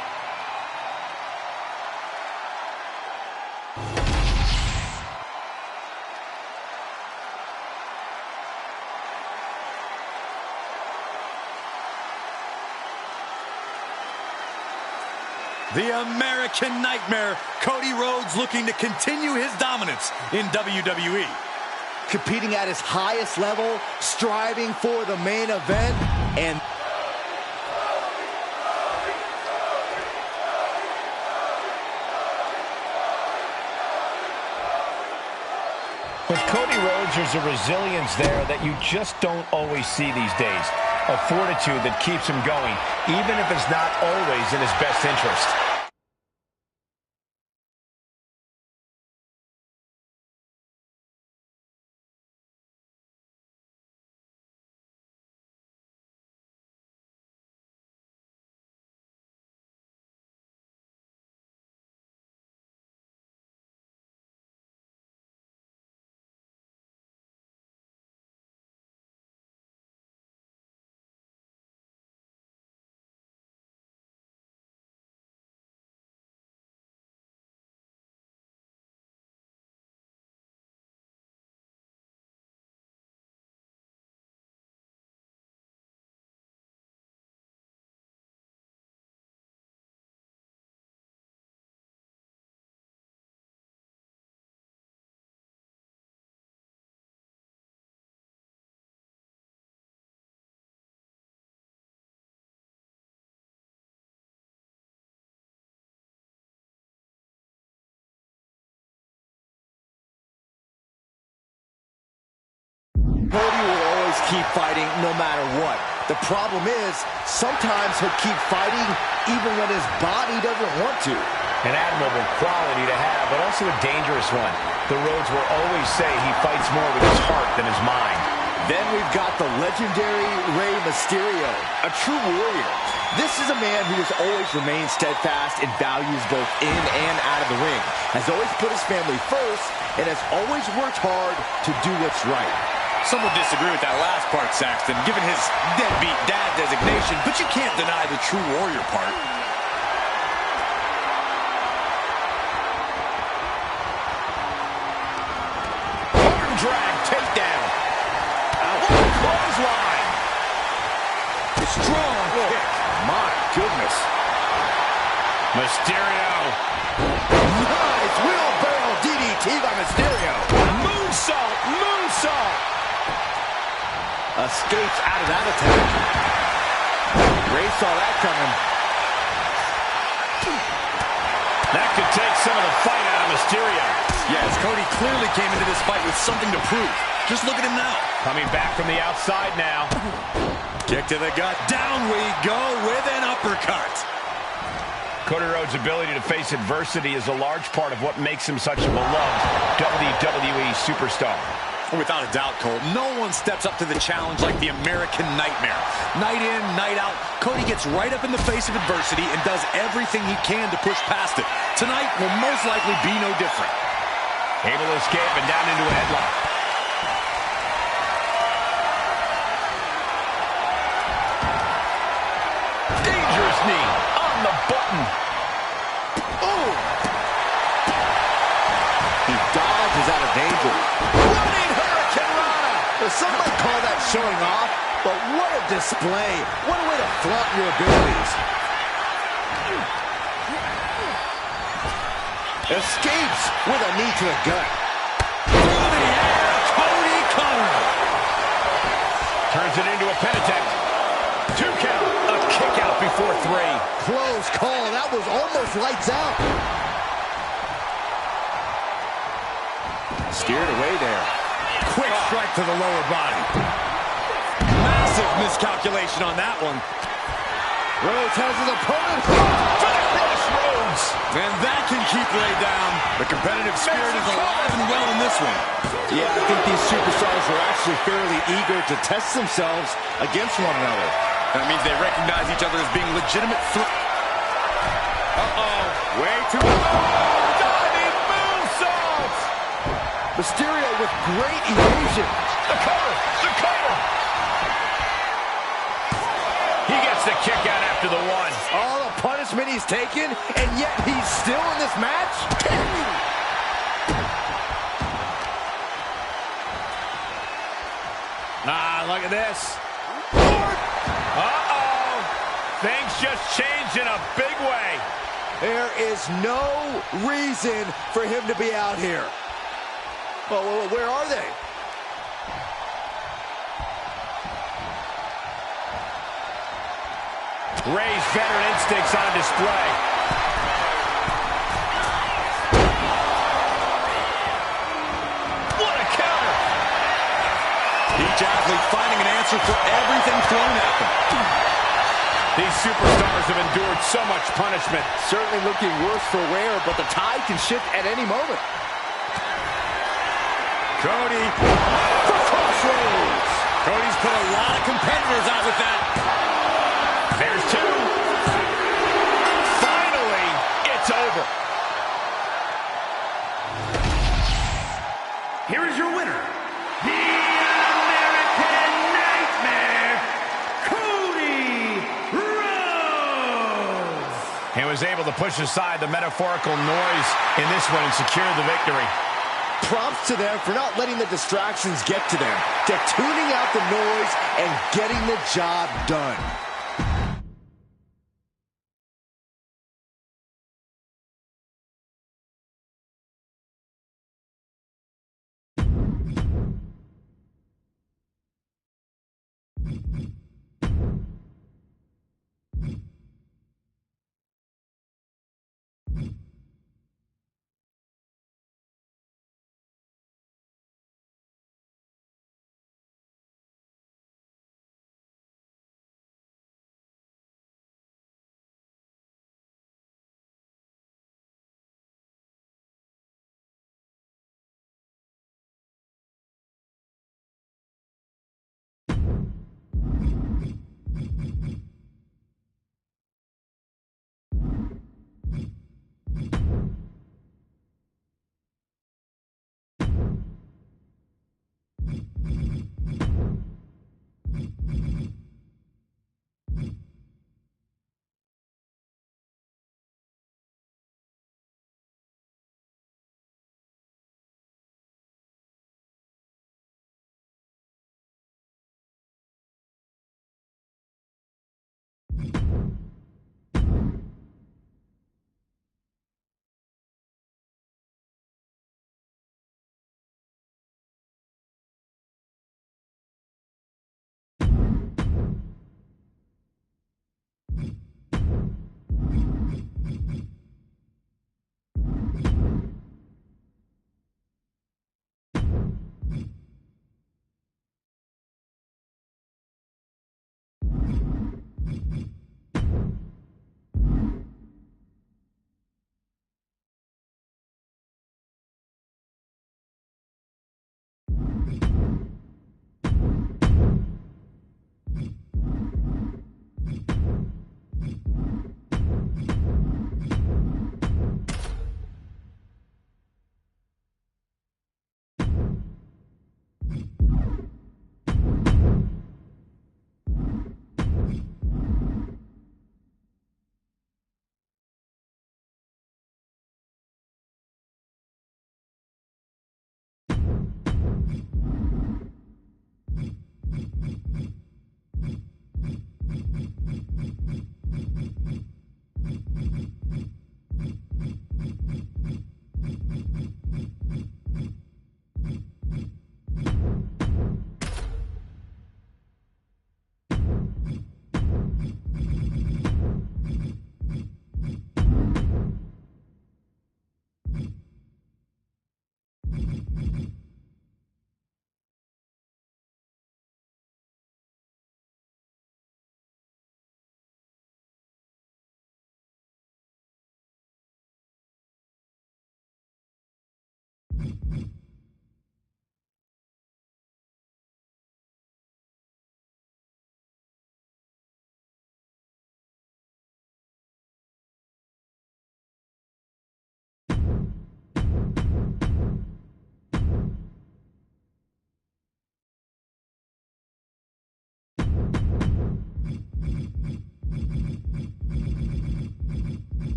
The American Nightmare, Cody Rhodes, looking to continue his dominance in WWE. Competing at his highest level, striving for the main event, and With Cody Rhodes, there's a resilience there that you just don't always see these days. A fortitude that keeps him going, even if it's not always in his best interest. Cody will always keep fighting no matter what. The problem is, sometimes he'll keep fighting even when his body doesn't want to. An admirable quality to have, but also a dangerous one. The Rhodes will always say he fights more with his heart than his mind. Then we've got the legendary Rey Mysterio, a true warrior. This is a man who has always remained steadfast in values both in and out of the ring, has always put his family first, and has always worked hard to do what's right. Some would disagree with that last part, Saxton, given his deadbeat dad designation, but you can't deny the true warrior part. Arm drag takedown. Clothesline. Strong kick. My goodness. Mysterio. Nice wheelbarrow DDT by Mysterio. Moonsault. Moonsault. Escapes out of that attack. Ray saw that coming. That could take some of the fight out of Mysterio. Yes, Cody clearly came into this fight with something to prove. Just look at him now. Coming back from the outside now. Kick to the gut. Down we go with an uppercut. Cody Rhodes' ability to face adversity is a large part of what makes him such a beloved WWE superstar. Without a doubt, Cole, no one steps up to the challenge like the American Nightmare. Night in, night out, Cody gets right up in the face of adversity and does everything he can to push past it. Tonight will most likely be no different. Able to escape and down into a headlock. Dangerous knee on the button. Oh! He dodges out of danger. Running Hurricane Rana! Well, some might call that showing off, but what a display. What a way to flaunt your abilities. Escapes with a knee to the gut. Through the air, Cody counter. Turns it into a pin attempt. 2 count. A kick out before 3. Close call. That was almost lights out. Steered away there. Quick strike to the lower body. Massive miscalculation on that one. Rhodes has his opponent. Finish Rhodes. And that can keep Ray down. The competitive spirit is alive and well in this one. Yeah, I think these superstars are actually fairly eager to test themselves against one another. That means they recognize each other as being legitimate threats. Uh-oh. Way too Diving moonsault. Mysterio with great evasion. The cover. The cover. He gets the kick out after the 1. All the punishment he's taken, and yet he's still in this match? Look at this. Uh-oh. Things just changed in a big way. There is no reason for him to be out here. Well, where are they? Ray's veteran instincts on display. What a counter! Each athlete finding an answer for everything thrown at them. These superstars have endured so much punishment. Certainly looking worse for wear, but the tide can shift at any moment. Cody. For crossroads. Cody's put a lot of competitors out with that. There's 2. Finally, it's over. Here is your winner, the American Nightmare, Cody Rhodes. He was able to push aside the metaphorical noise in this one and secure the victory. Props to them for not letting the distractions get to them, to tuning out the noise and getting the job done.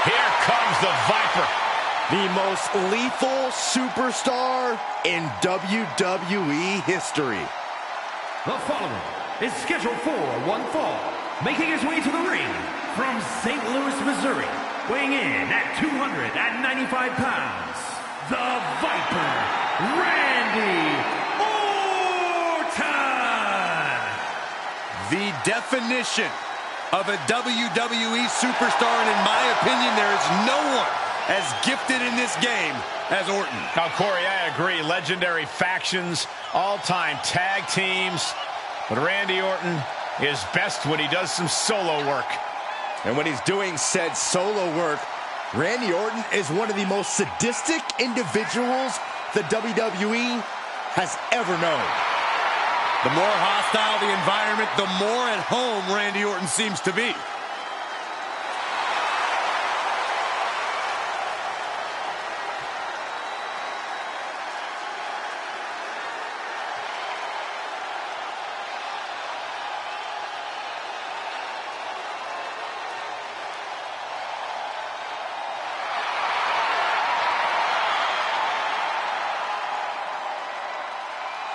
Here comes the Viper. The most lethal superstar in WWE history. The following is scheduled for one fall, making his way to the ring from St. Louis, Missouri, weighing in at 295 pounds, the Viper, Randy Orton! The definition of a WWE superstar, and in my opinion, there is no one as gifted in this game as Orton. Now, Corey, I agree. Legendary factions, all-time tag teams. But Randy Orton is best when he does some solo work. And when he's doing said solo work, Randy Orton is one of the most sadistic individuals the WWE has ever known. The more hostile the environment, the more at home Randy Orton seems to be.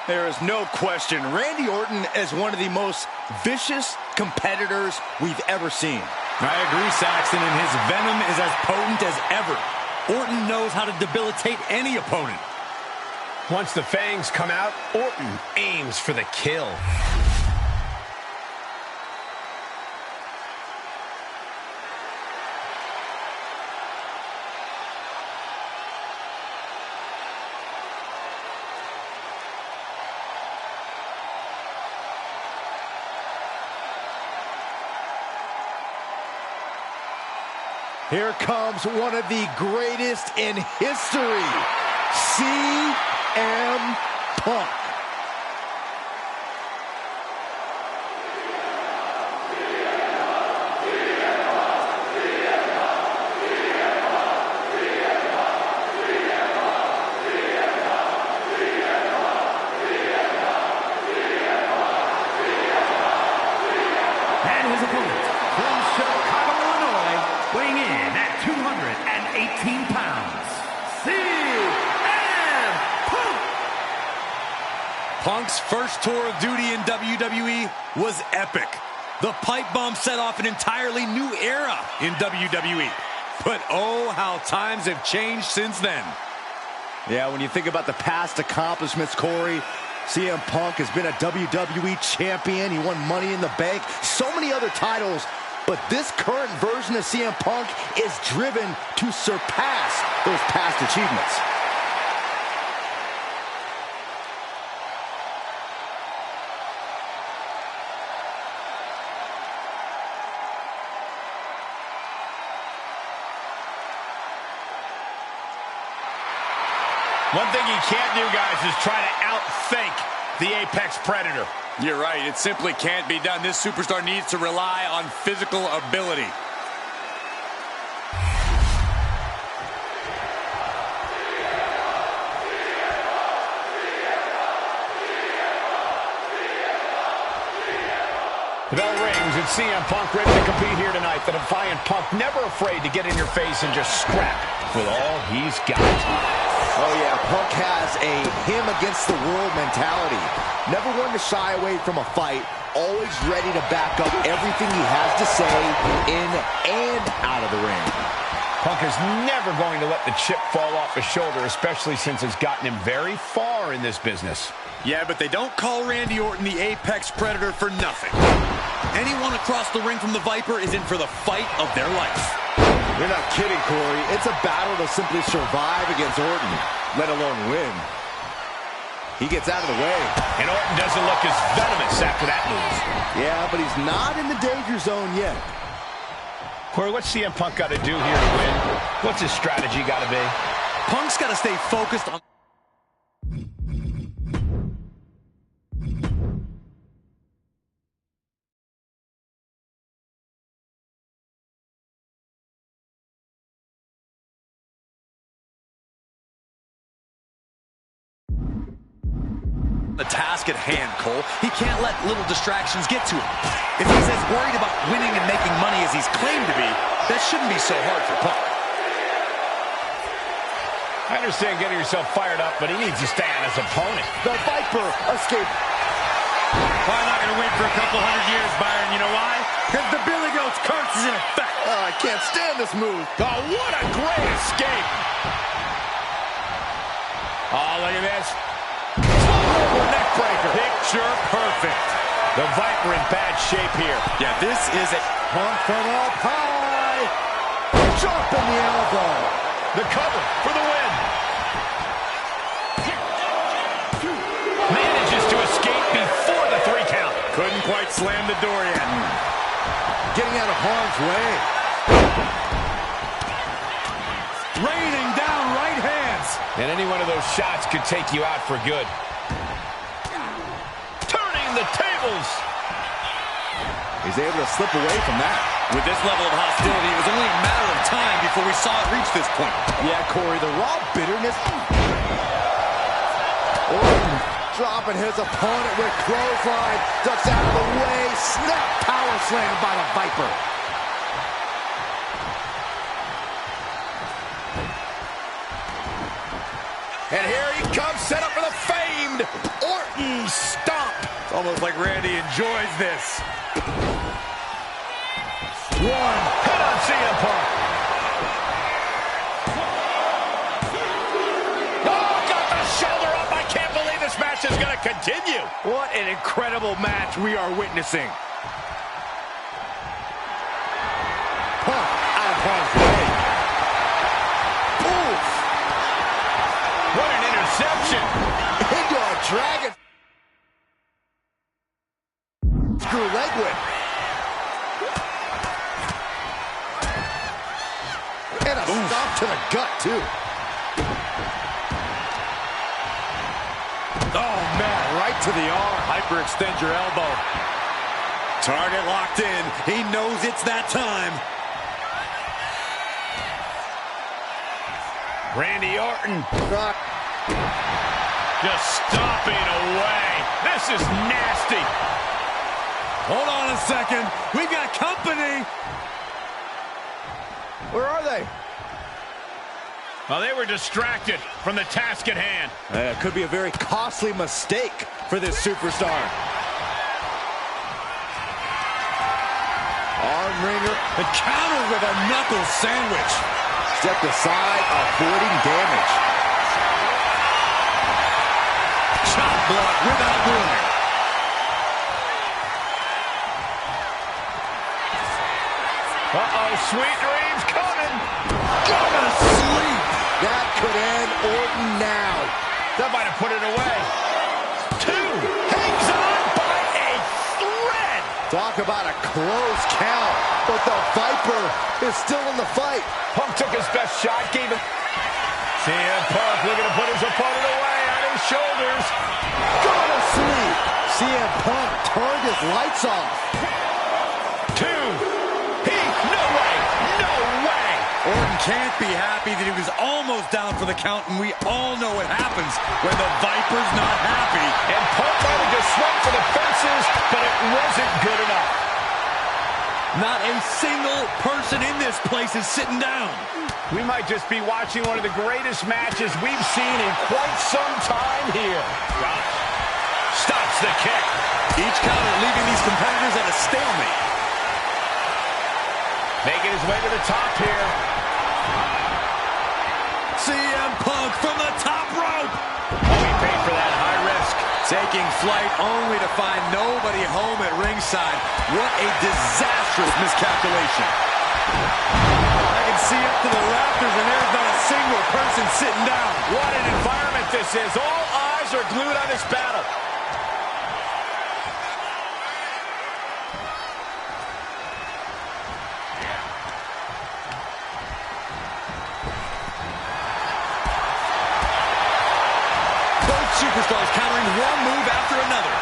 There is no question, Randy Orton is one of the most vicious competitors we've ever seen. I agree, Saxton, and his venom is as potent as ever. Orton knows how to debilitate any opponent. Once the fangs come out, Orton aims for the kill. Here comes one of the greatest in history, CM Punk. Punk's first tour of duty in WWE was epic. The pipe bomb set off an entirely new era in WWE. But oh, how times have changed since then. Yeah, when you think about the past accomplishments, Corey, CM Punk has been a WWE champion. He won Money in the Bank, so many other titles. But this current version of CM Punk is driven to surpass those past achievements. One thing he can't do, guys, is try to outthink the Apex Predator. You're right. It simply can't be done. This superstar needs to rely on physical ability. The bell rings and CM Punk ready to compete here tonight. The defiant Punk, never afraid to get in your face and just scrap with all he's got. Oh yeah, Punk has a him against the world mentality. Never one to shy away from a fight. Always ready to back up everything he has to say in and out of the ring. Punk is never going to let the chip fall off his shoulder, especially since it's gotten him very far in this business. Yeah, but they don't call Randy Orton the Apex Predator for nothing. Anyone across the ring from the Viper is in for the fight of their life. You're not kidding, Corey. It's a battle to simply survive against Orton, let alone win. He gets out of the way. And Orton doesn't look as venomous after that move. Yeah, but he's not in the danger zone yet. Corey, what's CM Punk got to do here to win? What's his strategy got to be? Punk's got to stay focused on... the task at hand, Cole. He can't let little distractions get to him. If he's as worried about winning and making money as he's claimed to be, that shouldn't be so hard for Punk. I understand getting yourself fired up, but he needs to stay on his opponent. The Viper escaped. Probably not going to win for a couple hundred years, Byron. You know why? Because the Billy Goat's curse is in effect. Oh, I can't stand this move. Oh, what a great escape. Oh, look at this. Neck breaker. Picture perfect. The Viper in bad shape here. Yeah, this is a... Punk from up high. Jump in the elbow. The cover for the win. Manages to escape before the 3 count. Couldn't quite slam the door yet. Getting out of harm's way. Raining down right hands. And any one of those shots could take you out for good. Turning the tables. He's able to slip away from that. With this level of hostility, it was only a matter of time before we saw it reach this point. Yeah, Corey, the raw bitterness. Orton dropping his opponent with clothesline. Ducks out of the way. Snap power slam by the Viper. And here he comes, set up for the famed Orton stomp. It's almost like Randy enjoys this. One. Hit on CM Punk. Oh, got the shoulder up. I can't believe this match is going to continue. What an incredible match we are witnessing. Punk out of harm's way. Oof. What an interception. Into a dragon. Screw leg whip. And a stomp to the gut, too. Oh, man, right to the arm. Hyperextend your elbow. Target locked in. He knows it's that time. Randy Orton. Just stomping away. This is nasty. Hold on a second. We've got company. Where are they? Well, they were distracted from the task at hand. It could be a very costly mistake for this superstar. Arm wringer. The counter with a knuckle sandwich. Stepped aside, avoiding damage. Chop block without warning. Uh-oh, sweet dreams coming. Gonna sleep. That could end Orton now. That might have put it away. 2. Hangs on by a thread. Talk about a close count, but the Viper is still in the fight. Punk took his best shot, gave him... CM Punk looking to put his opponent away on his shoulders. Go to sleep. CM Punk turned his lights off. 2. No way. No way. Orton can't be happy that he was almost down for the count, and we all know what happens when the Viper's not happy. And Punk might have just swung for the fences, but it wasn't good enough. Not a single person in this place is sitting down. We might just be watching one of the greatest matches we've seen in quite some time here. Gosh. Stops the kick. Each counter leaving these competitors at a stalemate. Making his way to the top here. CM Punk from the top rope. Oh, he paid for that high risk. Taking flight only to find nobody home at ringside. What a disastrous miscalculation. I can see up to the rafters, and there's not a single person sitting down. What an environment this is. All eyes are glued on this battle. Superstars countering one move after another.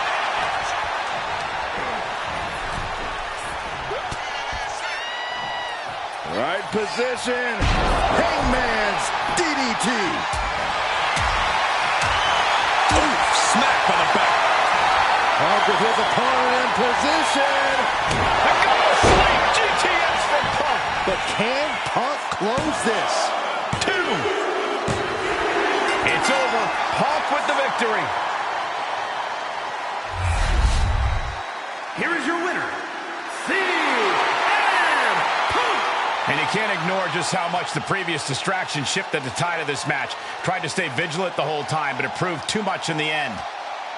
Right position. Hangman's DDT. Oof, smack by the back. Punk with his opponent in position. The goal sleep. GTS from Punk. But can Punk close this? 2. It's over. Punk with the victory. Here is your winner, CM Punk. And you can't ignore just how much the previous distraction shifted the tide of this match. Tried to stay vigilant the whole time, but it proved too much in the end.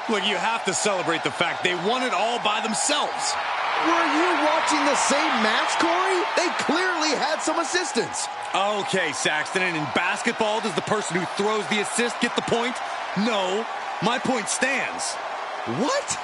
Look, you have to celebrate the fact they won it all by themselves. Were you watching the same match, Corey? They clearly had some assistance. Okay, Saxton, and in basketball, does the person who throws the assist get the point? No, my point stands. What?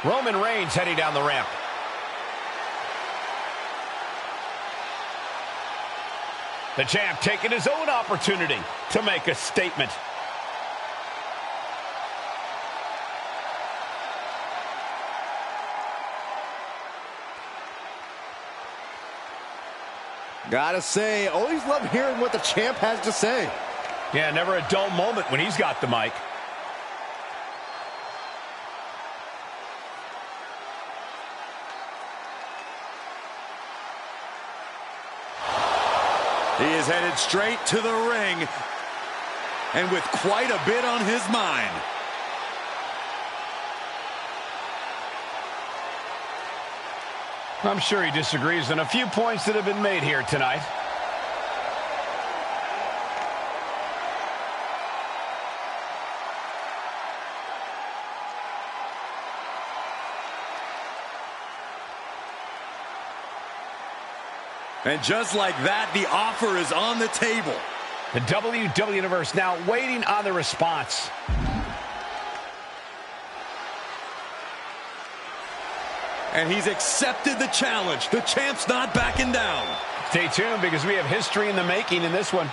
Roman Reigns heading down the ramp. The champ taking his own opportunity to make a statement. Gotta say, always love hearing what the champ has to say. Yeah, never a dull moment when he's got the mic. He is headed straight to the ring, and with quite a bit on his mind. I'm sure he disagrees on a few points that have been made here tonight. And just like that, the offer is on the table. The WWE Universe now waiting on the response. And he's accepted the challenge. The champ's not backing down. Stay tuned because we have history in the making in this one.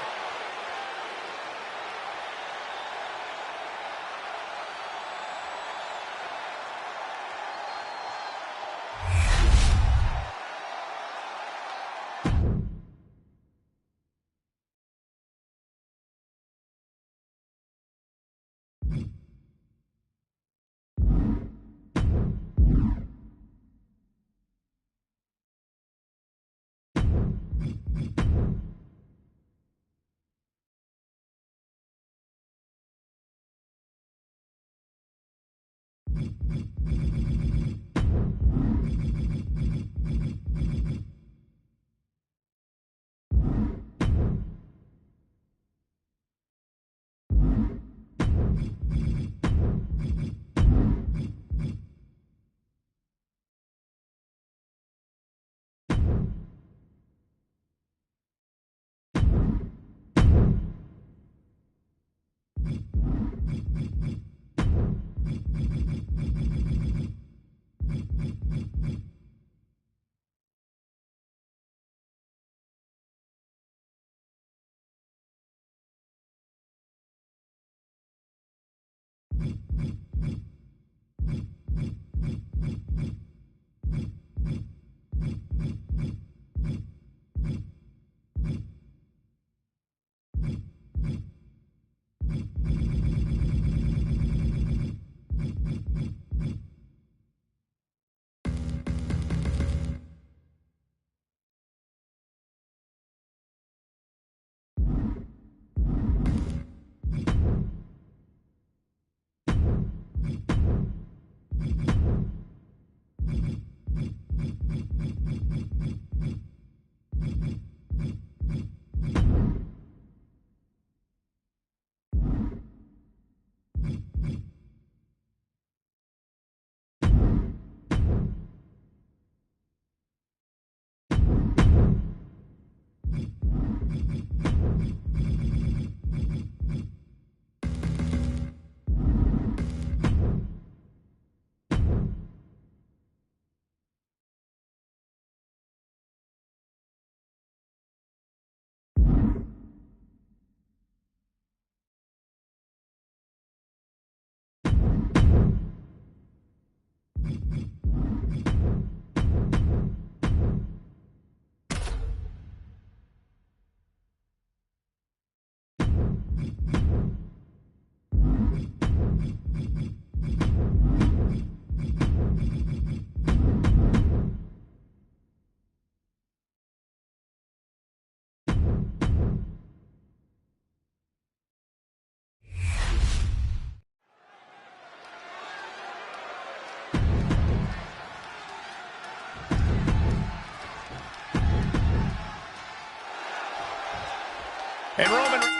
And Roman...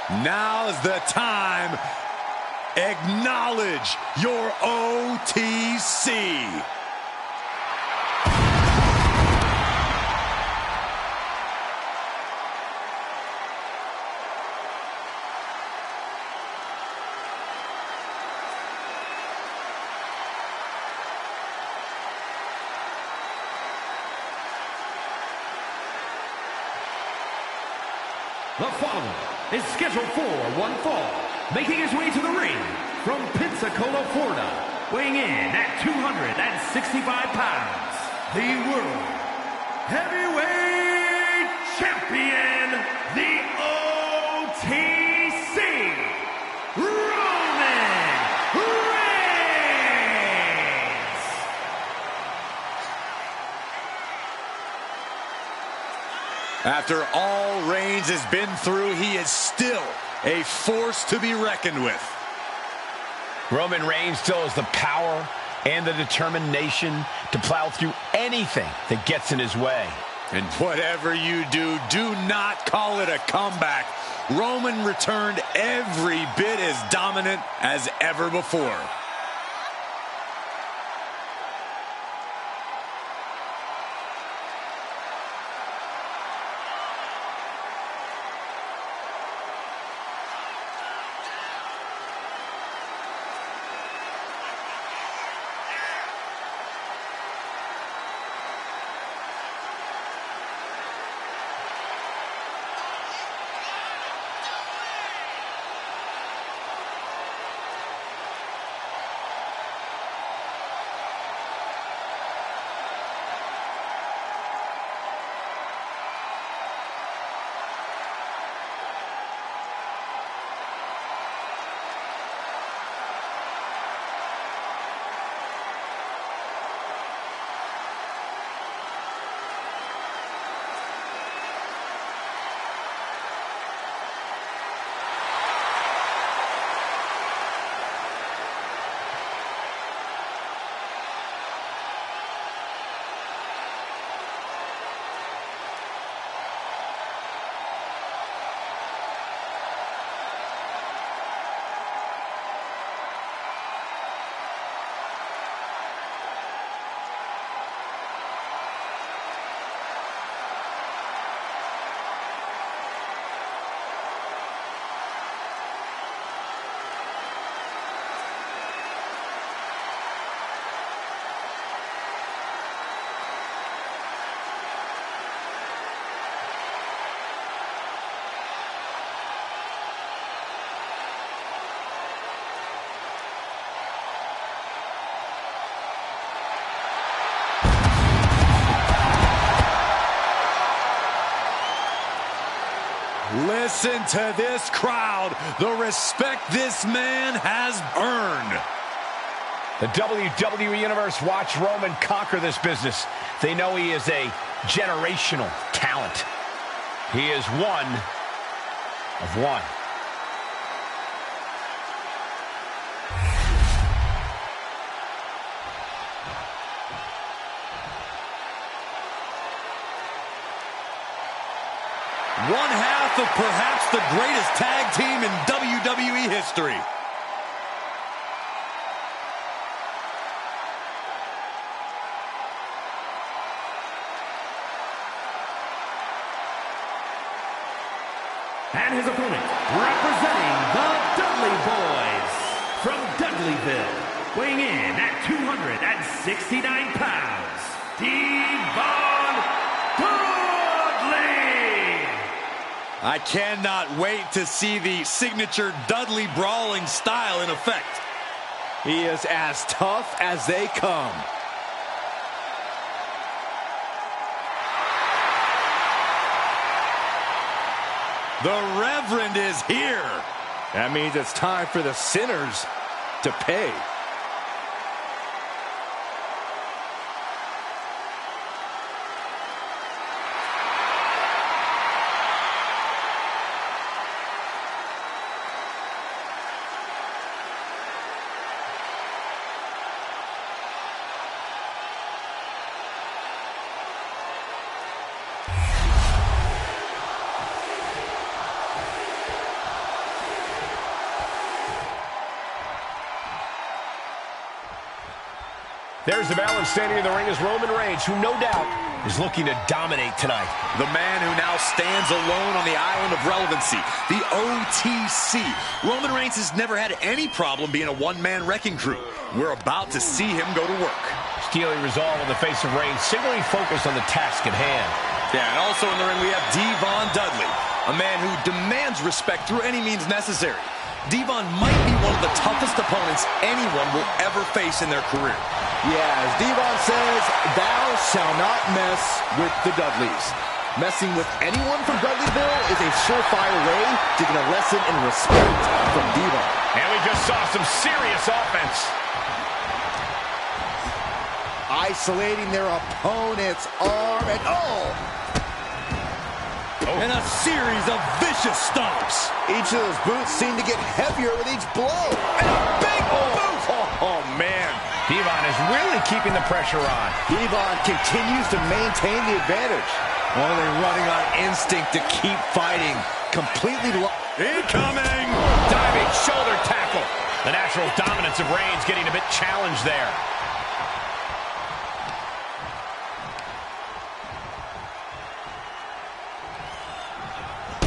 Now's the time. Acknowledge your OTC. The following is scheduled for one fall, making his way to the ring from Pensacola, Florida, weighing in at 265 pounds, the World Heavyweight Champion, the OTC, Roman Reigns! After all Reigns has been through, he is still a force to be reckoned with. Roman Reigns still has the power and the determination to plow through anything that gets in his way. And whatever you do, do not call it a comeback. Roman returned every bit as dominant as ever before. Listen to this crowd, the respect this man has earned. The WWE Universe watched Roman conquer this business. They know he is a generational talent. He is one of one. One half of perhaps the greatest tag team in WWE history. And his opponent, representing the Dudley Boys, from Dudleyville, weighing in at 269 pounds, Devon Dudley! I cannot wait to see the signature Dudley brawling style in effect. He is as tough as they come. The Reverend is here. That means it's time for the sinners to pay. There's the bell, and standing in the ring is Roman Reigns, who no doubt is looking to dominate tonight. The man who now stands alone on the island of relevancy, the OTC. Roman Reigns has never had any problem being a one-man wrecking crew. We're about to see him go to work. Steely resolve on the face of Reigns, singly focused on the task at hand. Yeah, and also in the ring we have Devon Dudley, a man who demands respect through any means necessary. Devon might be one of the toughest opponents anyone will ever face in their career. Yeah, as Devon says, thou shall not mess with the Dudleys. Messing with anyone from Dudleyville is a surefire way to get a lesson in respect from Devon. And we just saw some serious offense. Isolating their opponent's arm and And a series of vicious stomps. each of those boots seem to get heavier with each blow. And a big boot. Oh, man. Devon is really keeping the pressure on. Devon continues to maintain the advantage. Only running on instinct to keep fighting. Completely incoming. Diving shoulder tackle. The natural dominance of Reigns getting a bit challenged there.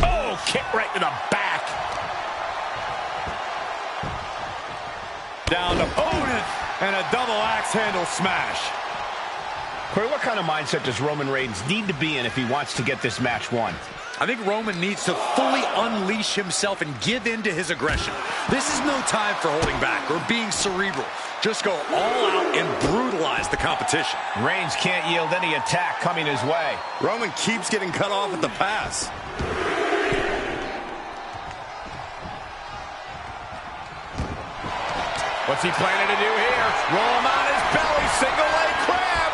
Oh, kick right to the back. Down opponent. And a double axe handle smash. Corey, what kind of mindset does Roman Reigns need to be in if he wants to get this match won? I think Roman needs to fully unleash himself and give in to his aggression. This is no time for holding back or being cerebral. Just go all out and brutalize the competition. Reigns can't yield any attack coming his way. Roman keeps getting cut off at the pass. What's he planning to do here? Roll him on his belly, single leg crab.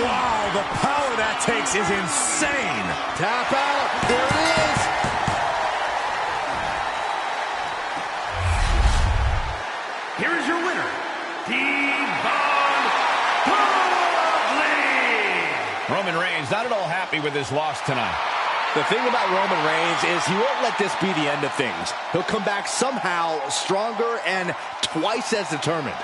Wow, the power that takes is insane. Tap out. There it is. Here is your winner, Devon Dudley. Roman Reigns not at all happy with his loss tonight. The thing about Roman Reigns is he won't let this be the end of things. He'll come back somehow stronger and twice as determined.